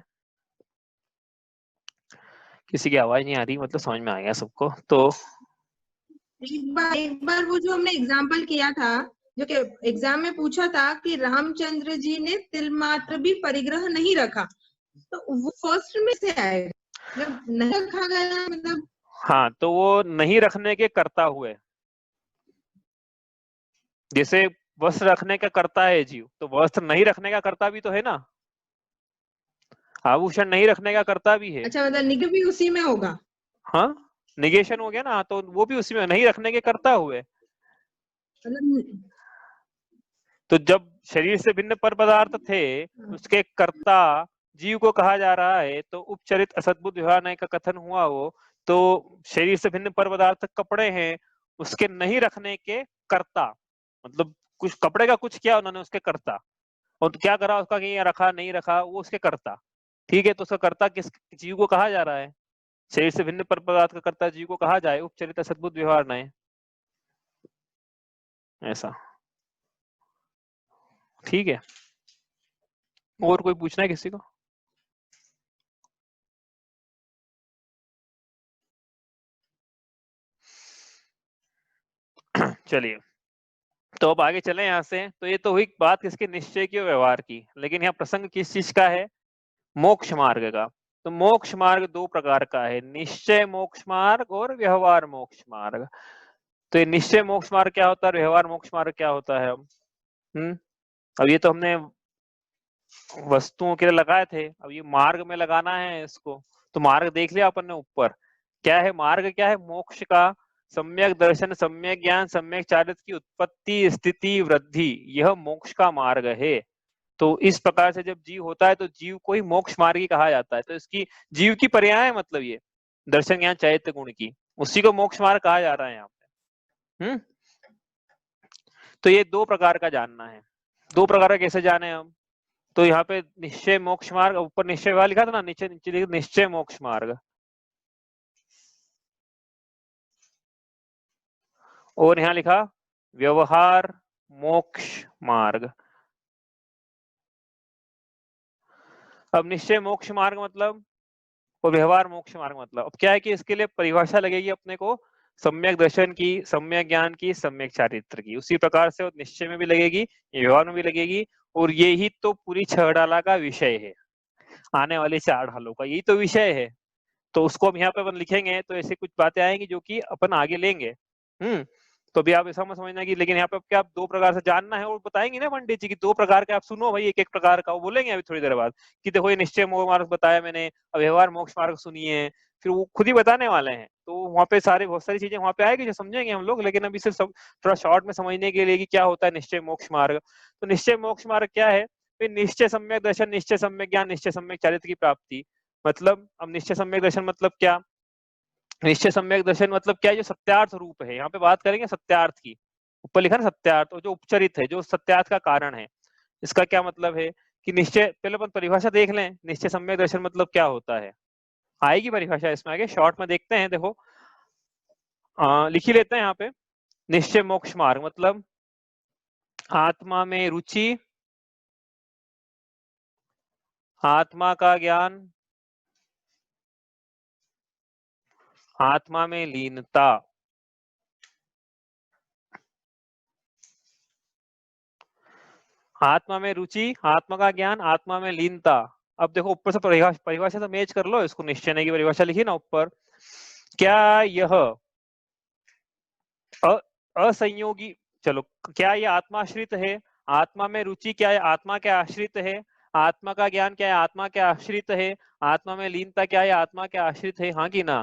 किसी की आवाज नहीं आ रही, मतलब समझ में आ गया सबको। तो एक बार वो जो हमने एग्जाम्पल किया था, जो कि एग्जाम में पूछा था कि रामचंद्र जी ने तिल मात्र भी परिग्रह नहीं रखा, तो वो फर्स्ट में से आएगा, मतलब नहीं रखा गया मतलब। हाँ, तो वो नहीं रखने के कर्ता हुए, जैसे वस्त्र रखने का कर्ता है जीव, तो वस्त्र नहीं रखने का कर्ता भी तो है ना, आभूषण नहीं रखने का कर्ता भी है। अच्छा, मतलब निग्रह भी उसी में होगा। हाँ, निगेशन हो गया ना, तो वो भी उसी में नहीं रखने के कर्ता हुए। तो जब शरीर से भिन्न पर पदार्थ थे, उसके कर्ता जीव को कहा जा रहा है, तो उपचरित असद्भुत व्यवहार नहीं का कथन हुआ वो। तो शरीर से भिन्न पर पदार्थ कपड़े हैं, उसके नहीं रखने के कर्ता, मतलब कुछ कपड़े का कुछ किया उन्होंने उसके कर्ता, और क्या करा उसका कि रखा नहीं रखा वो उसके कर्ता। ठीक है, तो उसका कर्ता किस जीव को कहा जा रहा है? शरीर से भिन्न पर पदार्थ का कर्ता जीव को कहा जाए उपचरित सद्बुद्ध व्यवहार नए, ऐसा। ठीक है, और कोई पूछना है किसी को? चलिए, तो अब आगे चले यहाँ से। तो ये तो हुई बात किसके, निश्चय की और व्यवहार की। लेकिन यहाँ प्रसंग किस चीज का है, मोक्ष मार्ग का। तो मोक्ष मार्ग दो प्रकार का है, निश्चय मोक्ष मार्ग और व्यवहार मोक्ष मार्ग। तो ये निश्चय मोक्ष मार्ग क्या होता है, व्यवहार मोक्ष मार्ग क्या होता है? अब ये तो हमने वस्तुओं के लिए लगाए थे, अब ये मार्ग में लगाना है इसको। तो मार्ग देख लिया अपन ने ऊपर, क्या है मार्ग, क्या है, मोक्ष का सम्यक दर्शन, सम्यक ज्ञान, सम्यक चारित्र की उत्पत्ति स्थिति वृद्धि, यह मोक्ष का मार्ग है। तो इस प्रकार से जब जीव होता है तो जीव को ही मोक्ष मार्गी कहा जाता है। तो इसकी जीव की पर्याय मतलब ये दर्शन ज्ञान चारित्र गुण की, उसी को मोक्ष मार्ग कहा जा रहा है यहाँ पे। तो ये दो प्रकार का जानना है। दो प्रकार का कैसे जाने हम, तो यहाँ पे निश्चय मोक्ष मार्ग, ऊपर निश्चय वाला लिखा था ना, नीचे नीचे निश्चय मोक्ष मार्ग, और यहाँ लिखा व्यवहार मोक्ष मार्ग। अब निश्चय मोक्ष मार्ग मतलब और व्यवहार मोक्ष मार्ग मतलब, अब क्या है कि इसके लिए परिभाषा लगेगी अपने को सम्यक दर्शन की, सम्यक ज्ञान की, सम्यक चारित्र की। उसी प्रकार से निश्चय में भी लगेगी, व्यवहार में भी लगेगी, और ये ही तो पूरी 6 डाला का विषय है, आने वाली 4 ढालों का यही तो विषय है। तो उसको हम यहाँ पे अपन लिखेंगे तो ऐसे कुछ बातें आएंगी जो कि अपन आगे लेंगे। तो अभी आप ऐसा मत समझना कि, लेकिन यहाँ पे क्या आप दो प्रकार से जानना है, और बताएंगे ना पंडित जी की दो प्रकार के, आप सुनो भाई एक एक प्रकार का, वो बोलेंगे अभी थोड़ी देर बाद कि देखो ये निश्चय मार्ग बताया मैंने, अब व्यवहार मोक्ष मार्ग सुनिए, फिर वो खुद ही बताने वाले हैं। तो वहाँ पे सारे बहुत सारी चीजें वहाँ पे आएगी जो समझेंगे हम लोग, लेकिन अभी सिर्फ सब थोड़ा शॉर्ट में समझने के लिए कि क्या होता है निश्चय मोक्ष मार्ग। तो निश्चय मोक्ष मार्ग क्या है, निश्चय सम्यक दर्शन, निश्चय सम्यक ज्ञान, निश्चय सम्यक चारित्र की प्राप्ति। मतलब अब निश्चय सम्यक दर्शन मतलब क्या, निश्चय सम्यक दर्शन मतलब क्या है, जो सत्यार्थ रूप है, यहाँ पे बात करेंगे सत्यार्थ की, ऊपर लिखा ना सत्यार्थ, और जो उपचरित है, जो सत्यार्थ का कारण है। इसका क्या मतलब है कि निश्चय, पहले अपन परिभाषा देख लें, निश्चय सम्यक दर्शन मतलब क्या होता है, आएगी परिभाषा इसमें आगे, शॉर्ट में देखते हैं। देखो लिख ही लेते हैं यहाँ पे, निश्चय मोक्ष मार्ग मतलब आत्मा में रुचि, आत्मा का ज्ञान, आत्मा में लीनता। आत्मा में रुचि, आत्मा का ज्ञान, आत्मा में लीनता। अब देखो ऊपर से परिभाषा तो मैच कर लो इसको, निश्चय ने की परिभाषा लिखी ना ऊपर, क्या यह असंयोगी, चलो क्या ये आत्माश्रित है, आत्मा में रुचि क्या है, आत्मा के आश्रित है, आत्मा का ज्ञान क्या है, आत्मा के आश्रित है, आत्मा में लीनता क्या है, आत्मा के आश्रित है, हाँ कि ना,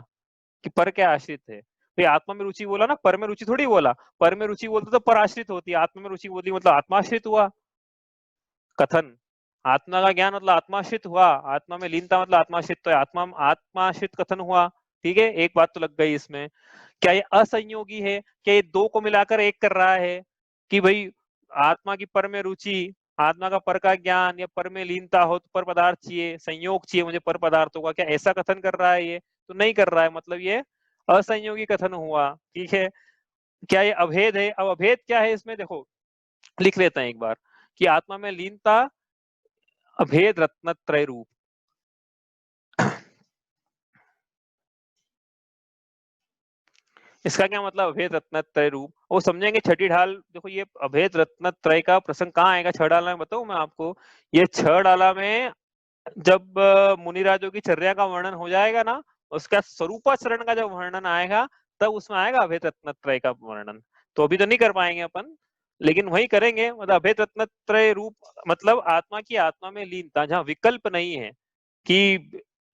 कि पर के आश्रित है। भाई आत्मा में रुचि बोला ना, पर में रुचि थोड़ी बोला, पर में रुचि बोलते तो पर आश्रित होती है, आत्मा में रुचि बोली मतलब आत्माश्रित हुआ कथन। आत्मा का ज्ञान मतलब आत्माश्रित हुआ, आत्मा में लीनता मतलब आत्माश्रित, तो आत्माश्रित कथन हुआ। ठीक है, एक बात तो लग गई इसमें। क्या ये असंयोगी है, क्या ये दो को मिलाकर एक कर रहा है कि भाई आत्मा की पर में रुचि, आत्मा का पर का ज्ञान, या पर में लीनता हो तो पर पदार्थ चाहिए, संयोग चाहिए मुझे पर पदार्थों का, क्या ऐसा कथन कर रहा है ये? तो नहीं कर रहा है, मतलब ये असंयोगी कथन हुआ। ठीक है, क्या ये अभेद है? अब अभेद क्या है इसमें, देखो लिख लेते हैं एक बार कि आत्मा में लीनता अभेद रत्नत्रय रूप। इसका क्या मतलब अभेद रत्नत्रय रूप, वो समझेंगे छठी ढाल। देखो ये अभेद रत्नत्रय का प्रसंग कहाँ आएगा, 6 डाला में बताऊं मैं आपको, ये 6 डाला में जब मुनिराजों की चर्या का वर्णन हो जाएगा ना, उसका स्वरूपाचरण का जब वर्णन आएगा तब उसमें आएगा अभेद रत्नत्रय का वर्णन। तो अभी तो नहीं कर पाएंगे अपन, लेकिन वही करेंगे। मतलब अभेद रत्नत्रय रूप मतलब आत्मा की आत्मा में लीनता, जहाँ विकल्प नहीं है कि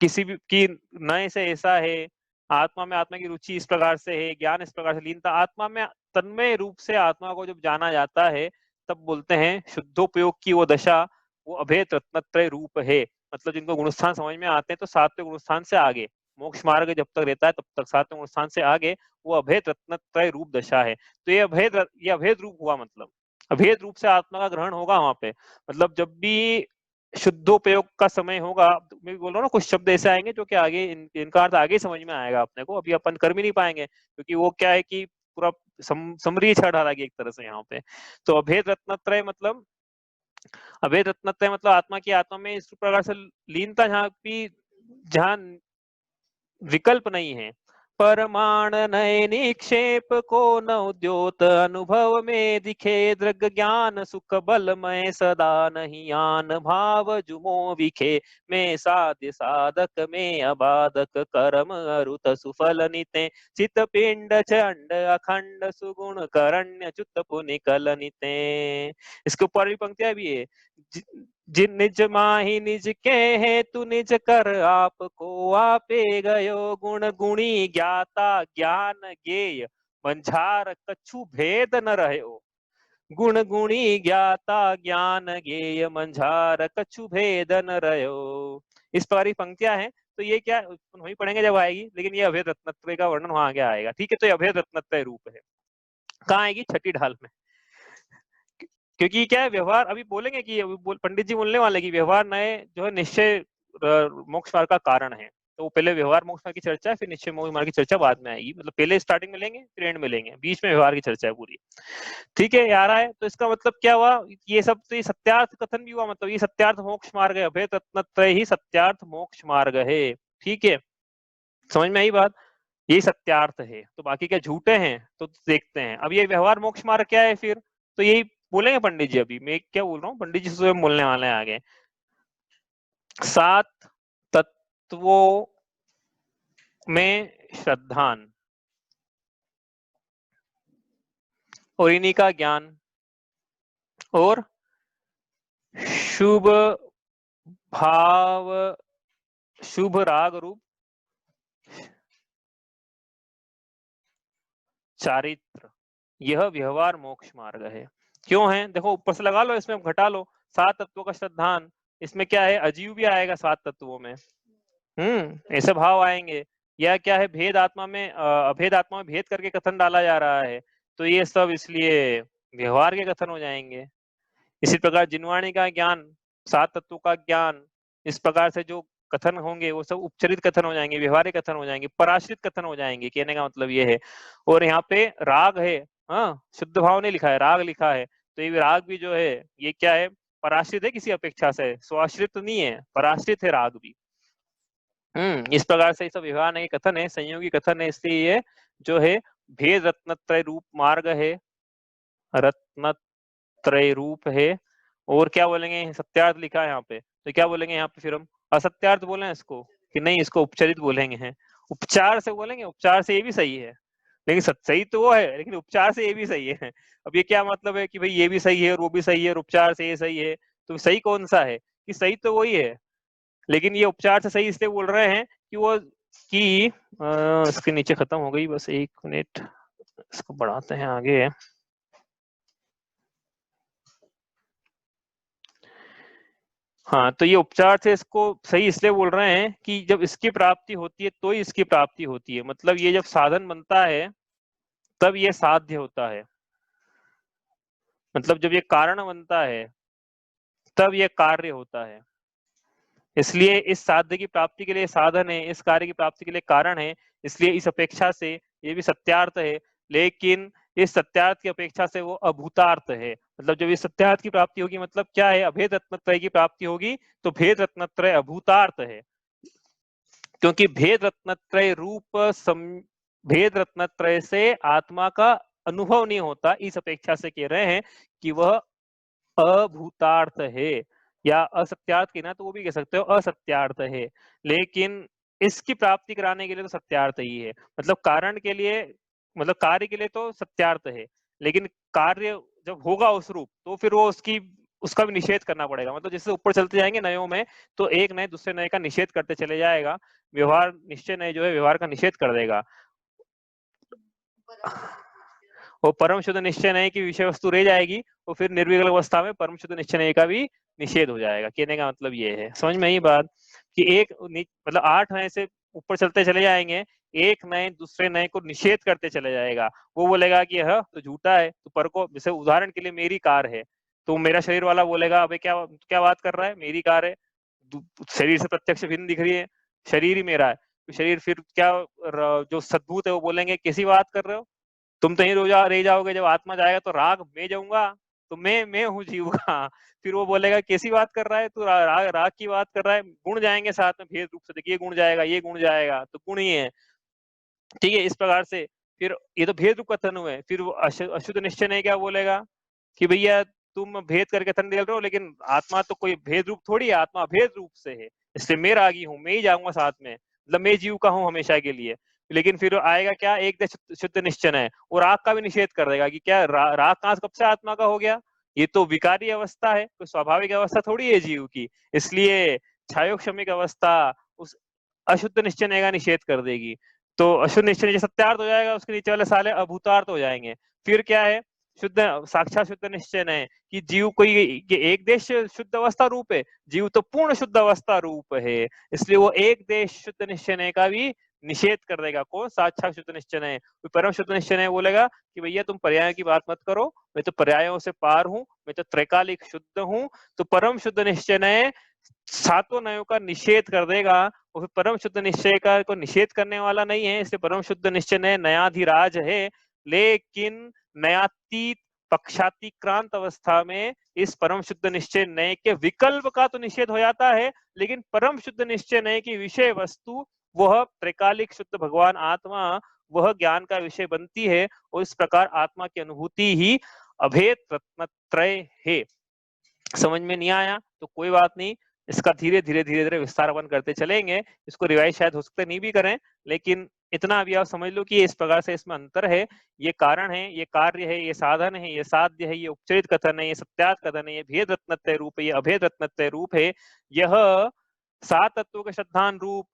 किसी भी की नए से ऐसा है, आत्मा में आत्मा की रुचि इस प्रकार से है, ज्ञान इस प्रकार से, लीनता, आत्मा में तन्मय रूप से आत्मा को जब जाना जाता है तब बोलते हैं शुद्धोपयोग की वो दशा, वो अभेद रत्नत्रय रूप है। मतलब जिनको गुणस्थान समझ में आते हैं तो 7वें गुणस्थान से आगे, मोक्ष मार्ग जब तक रहता है तब तक 7वें गुणस्थान से आगे वो अभेद रत्नत्रय रूप दशा है। तो ये अभेद रूप हुआ, मतलब अभेद रूप से आत्मा का ग्रहण होगा वहां पे। मतलब जब भी शुद्धोपयोग का समय होगा। मैं बोल रहा हूँ ना, कुछ शब्द ऐसे आएंगे जो कि आगे इनका अर्थ आगे समझ में आएगा अपने को, अभी अपन कर भी नहीं पाएंगे क्योंकि वो क्या है कि पूरा समरी छड़ डालेगी एक तरह से यहाँ पे। तो अभेद रत्नत्रय मतलब, अभेद रत्नत्रय मतलब आत्मा की आत्मा में इस प्रकार से लीनता जहाँ विकल्प नहीं है। परमाण नए निक्षेप को न उद्योत, अनुभव में दिखे दृग ज्ञान सुख बलमय सदा नहीं आन भाव जुमो विखे में साध्य साधक में अबाधक कर्म अरुत सुफल निते चित पिंड चंड अखंड सुगुण करण्य च्युत पुनिकल निते। इसके ऊपर भी पंक्तियां भी है। जिन निज माही निज के हेतु निज कर आपको आपे गयो, गुण गुणी ज्ञाता ज्ञान ज्ञेय मंझार कछु भेद न रहो। गुण गुणी ज्ञाता ज्ञान ज्ञेय मंझार कछु भेद न रहो। इस प्रकार की पंक्तियां हैं। तो ये क्या वही पढ़ेंगे जब आएगी, लेकिन ये अभेद रत्नत्रय का वर्णन वहां आगे आएगा। ठीक है, तो ये अभेद रत्नत्रय रूप है। कहाँ आएगी? छठी ढाल में। क्योंकि क्या है, व्यवहार अभी बोलेंगे कि पंडित जी बोलने वाले कि व्यवहार नए जो है निश्चय मोक्ष मार्ग का कारण है। तो पहले व्यवहार मोक्ष मार्ग की चर्चा है, फिर निश्चय मोक्ष मार्ग की चर्चा बाद में आएगी। मतलब पहले स्टार्टिंग में लेंगे, फिर एंड में लेंगे, बीच में व्यवहार की चर्चा है पूरी। ठीक है, आ रहा है। तो इसका मतलब क्या हुआ? ये सब तो ये सत्यार्थ कथन भी हुआ, मतलब ये सत्यार्थ मोक्ष मार्ग है। अभेद रत्नत्रय ही सत्यार्थ मोक्ष मार्ग है। ठीक है, समझ में आई बात? ये सत्यार्थ है। तो बाकी क्या झूठे हैं तो देखते हैं। अब ये व्यवहार मोक्ष मार्ग क्या है फिर? तो यही बोलेंगे पंडित जी। अभी मैं क्या बोल रहा हूँ, पंडित जी स्वयं बोलने वाले हैं आगे। 7 तत्वों में श्रद्धान और इन्हीं का ज्ञान और शुभ भाव शुभ राग रूप चारित्र, यह व्यवहार मोक्ष मार्ग है। क्यों है? देखो ऊपर से लगा लो, इसमें घटा लो। 7 तत्वों का श्रद्धान, इसमें क्या है? अजीव भी आएगा 7 तत्वों में। ऐसे भाव आएंगे। या क्या है? भेद आत्मा में अभेद आत्मा में भेद करके कथन डाला जा रहा है, तो ये सब इसलिए व्यवहार के कथन हो जाएंगे। इसी प्रकार जिनवाणी का ज्ञान, 7 तत्वों का ज्ञान, इस प्रकार से जो कथन होंगे वो सब उपचरित कथन हो जाएंगे, व्यवहारिक कथन हो जाएंगे, पराश्रित कथन हो जाएंगे। कहने का मतलब ये है। और यहाँ पे राग है, हाँ, शुद्ध भाव नहीं लिखा है, राग लिखा है। तो ये राग भी जो है ये क्या है? पराश्रित है किसी अपेक्षा से, स्वाश्रित नहीं है, पराश्रित है राग भी। इस प्रकार से सब व्यवहार के कथन है, संयोगी कथन है। इसलिए ये जो है भेद रत्नत्रय रूप मार्ग है, रत्नत्रय रूप है। और क्या बोलेंगे? सत्यार्थ लिखा है यहाँ पे, तो क्या बोलेंगे यहाँ पे? फिर हम असत्यार्थ बोले इसको कि नहीं? इसको उपचरित बोलेंगे हैं। उपचार से बोलेंगे, उपचार से ये भी सही है, लेकिन सही तो वो है, लेकिन उपचार से ये भी सही है। अब ये क्या मतलब है कि भाई ये भी सही है और वो भी सही है और उपचार से ये सही है? तो सही कौन सा है? कि सही तो वही है, लेकिन ये उपचार से सही इसलिए बोल रहे हैं कि वो कि इसके नीचे खत्म हो गई, बस 1 मिनट, इसको बढ़ाते हैं आगे। हाँ, तो ये उपचार से इसको सही इसलिए बोल रहे हैं कि जब इसकी प्राप्ति होती है तो ही इसकी प्राप्ति होती है। मतलब ये जब साधन बनता है तब ये साध्य होता है। मतलब जब ये कारण बनता है तब ये कार्य होता है। इसलिए इस साध्य की प्राप्ति के लिए साधन है, इस कार्य की प्राप्ति के लिए कारण है। इसलिए इस अपेक्षा से ये भी सत्यार्थ है, लेकिन इस सत्यार्थ की अपेक्षा से वो अभूतार्थ है। मतलब जब इस सत्यार्थ की प्राप्ति होगी, मतलब क्या है? अभेद रत्नत्रय की प्राप्ति होगी, तो भेद रत्नत्रय अभूतार्थ है। क्योंकि भेद रत्नत्रय रूप भेद रत्नत्रय से आत्मा का अनुभव नहीं होता, इस अपेक्षा से कह रहे हैं कि वह अभूतार्थ है, या असत्यार्थ कहना तो वो भी कह सकते हो, असत्यार्थ है। लेकिन इसकी प्राप्ति कराने के लिए तो सत्यार्थ ही है। मतलब कारण के लिए, मतलब कार्य के लिए तो सत्यार्थ है, लेकिन कार्य जब होगा उस रूप तो फिर वो उसका भी निषेध करना पड़ेगा। मतलब जैसे ऊपर चलते जाएंगे नयों में, तो एक नए दूसरे नए का निषेध करते चले जाएगा। व्यवहार निश्चय नए जो है व्यवहार का निषेध कर देगा। वो परम शुद्ध निश्चय नए की विषय वस्तु रह जाएगी, और फिर निर्विकल्प अवस्था में परम शुद्ध निश्चय नए का भी निषेध हो जाएगा। कहने का मतलब ये है, समझ में आई बात? कि एक मतलब 8 नए से ऊपर चलते चले जाएंगे, एक नए दूसरे नए को निषेध करते चले जाएगा। वो बोलेगा कि यह तो झूठा है, तो पर को, जैसे उदाहरण के लिए मेरी कार है, तो मेरा शरीर वाला बोलेगा अबे क्या क्या बात कर रहा है, मेरी कार है, शरीर से प्रत्यक्ष भिन्न दिख रही है, शरीर ही मेरा है। तो शरीर फिर क्या जो सद्भूत है वो बोलेंगे कैसी बात कर रहे हो, तुम तो यही रह जाओगे, जब आत्मा जाएगा तो राग मैं जाऊंगा, तो मैं हूँ जीव का। फिर वो बोलेगा कैसी बात कर रहा है तू, राग की बात कर रहा है, गुण जाएंगे साथ में भेद रूप से, देखिए गुण जाएगा, ये गुण जाएगा, तो गुण ही है, ठीक है। इस प्रकार से फिर ये तो भेद रूप कथन हुए। फिर वो अशुद्ध निश्चय नहीं क्या बोलेगा कि भैया तुम भेद करके कथन निकल रहे हो, लेकिन आत्मा तो कोई भेद रूप थोड़ी है, आत्मा भेद रूप से है, इसलिए मैं रागी हूँ, मैं ही जाऊंगा साथ में, मतलब मैं जीव का हूँ हमेशा के लिए। लेकिन फिर आएगा क्या, एक शुद्ध निश्चय है, वो राग का भी निषेध कर देगा कि क्या राग कहाँ कब से आत्मा का हो गया, ये तो विकारी अवस्था है, कोई स्वाभाविक अवस्था थोड़ी है जीव की, इसलिए छायोक्षमिक अवस्था उस अशुद्ध निश्चय का निषेध कर देगी। तो अशुद्ध निश्चय नीचे सत्यार्थ हो जाएगा, उसके नीचे वाले साले अभूतार्थ हो जाएंगे। फिर क्या है, शुद्ध साक्षात शुद्ध निश्चय है कि जीव कोई एक देश शुद्ध अवस्था रूप है, जीव तो पूर्ण शुद्ध अवस्था रूप है, इसलिए वो एक देश शुद्ध निश्चय का भी निषेध कर देगा। कौन, साक्षात शुद्ध निश्चय है। परम शुद्ध निश्चय बोलेगा कि भैया तुम पर्याय की बात मत करो, मैं तो पर्यायों से पार हूँ, मैं तो त्रैकालिक शुद्ध हूँ। तो परम शुद्ध निश्चय सातों नयों का निषेध कर देगा। और परम शुद्ध निश्चय का को निषेध करने वाला नहीं है, इसलिए परम शुद्ध निश्चय नयाधिराज है, लेकिन नयातीत पक्षातिक्रांत अवस्था में इस परम शुद्ध निश्चय नय के विकल्प का तो निषेध हो जाता है, लेकिन परम शुद्ध निश्चय नय की विषय वस्तु वह त्रिकालिक शुद्ध भगवान आत्मा वह ज्ञान का विषय बनती है, और इस प्रकार आत्मा की अनुभूति ही अभेद रत्नत्रय है। समझ में नहीं आया तो कोई बात नहीं, इसका धीरे धीरे विस्तारवन करते चलेंगे। इसको रिवाइज शायद हो सकता नहीं भी करें, लेकिन इतना अभी आप समझ लो कि इस प्रकार से इसमें अंतर है, ये कारण है, ये कार्य है, ये साधन है, ये साध्य है, ये उपचरित कथन है, ये सत्यात कथन है, ये भेद रत्नत्रय रूप है, ये अभेद रत्नत्रय रूप है। यह सात तत्वों के श्रद्धान रूप,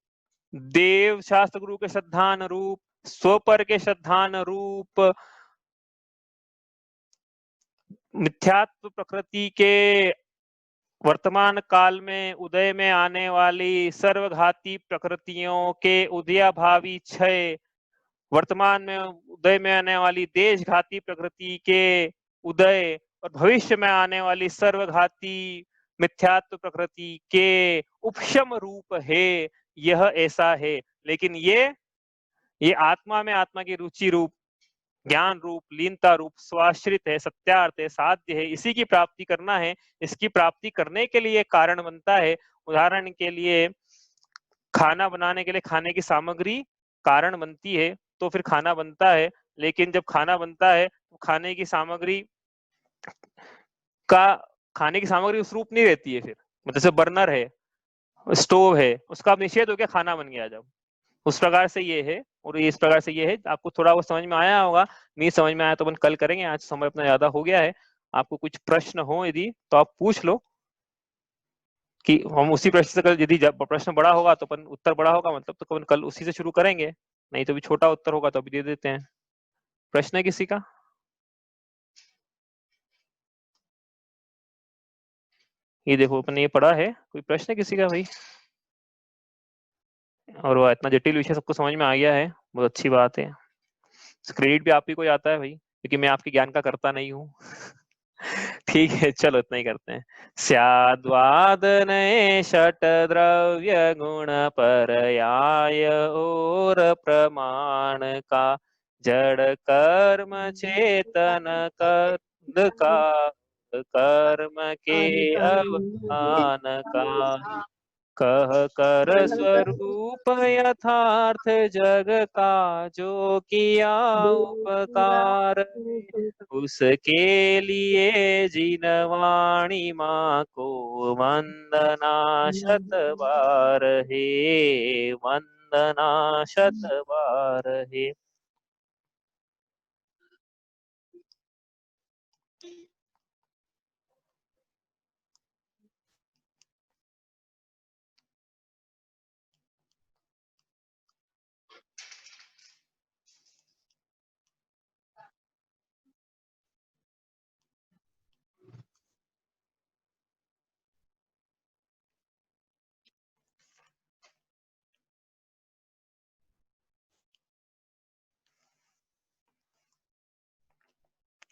देव शास्त्र गुरु के श्रद्धान रूप, स्वपर के श्रद्धान रूप, मिथ्यात्व प्रकृति के वर्तमान काल में उदय में आने वाली सर्वघाती प्रकृतियों के उदयाभावी क्षय, वर्तमान में उदय में आने वाली देशघाती प्रकृति के उदय, और भविष्य में आने वाली सर्वघाती मिथ्यात्व प्रकृति के उपशम रूप है। यह ऐसा है, लेकिन ये आत्मा में आत्मा की रुचि रूप, ज्ञान रूप, लीनता रूप, स्वाश्रित है, सत्यार्थ है, साध्य है, इसी की प्राप्ति करना है। इसकी प्राप्ति करने के लिए कारण बनता है। उदाहरण के लिए खाना बनाने के लिए खाने की सामग्री कारण बनती है, तो फिर खाना बनता है। लेकिन जब खाना बनता है तो खाने की सामग्री उस रूप नहीं रहती है। फिर मतलब जैसे बर्नर है, स्टोव है, उसका निषेध हो गया, खाना बन गया जब, उस प्रकार से ये है। और इस प्रकार से ये है, आपको थोड़ा वो समझ में आया होगा, नहीं समझ में आया तो अपन कल करेंगे, आज समय अपना ज्यादा हो गया है। आपको कुछ प्रश्न हो यदि तो आप पूछ लो, कि हम उसी प्रश्न से कल, यदि प्रश्न बड़ा होगा तो अपन उत्तर बड़ा होगा मतलब, तो अपन कल उसी से शुरू करेंगे, नहीं तो भी छोटा उत्तर होगा तो अभी दे देते हैं। प्रश्न है किसी का? ये देखो अपन ये पढ़ा है, कोई प्रश्न है किसी का भाई? और वो इतना जटिल विषय सबको समझ में आ गया है, बहुत अच्छी बात है। क्रेडिट भी आप ही को आता है भाई, क्योंकि मैं आपके ज्ञान का करता नहीं हूँ। ठीक है, चलो इतना ही करते हैं। स्याद्वादने षट द्रव्य गुण पर्याय और प्रमाण का, जड़ कर्म चेतन कर्म का, कर्म के अवसान का, कह कर स्वरूप यथार्थ जग का, जो किया उपकार उसके लिए जिनवाणी माँ को वंदना शत बार है, वंदना शत बार है।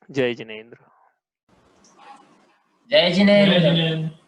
जय जिनेन्द्र। जय जिनेन्द्र।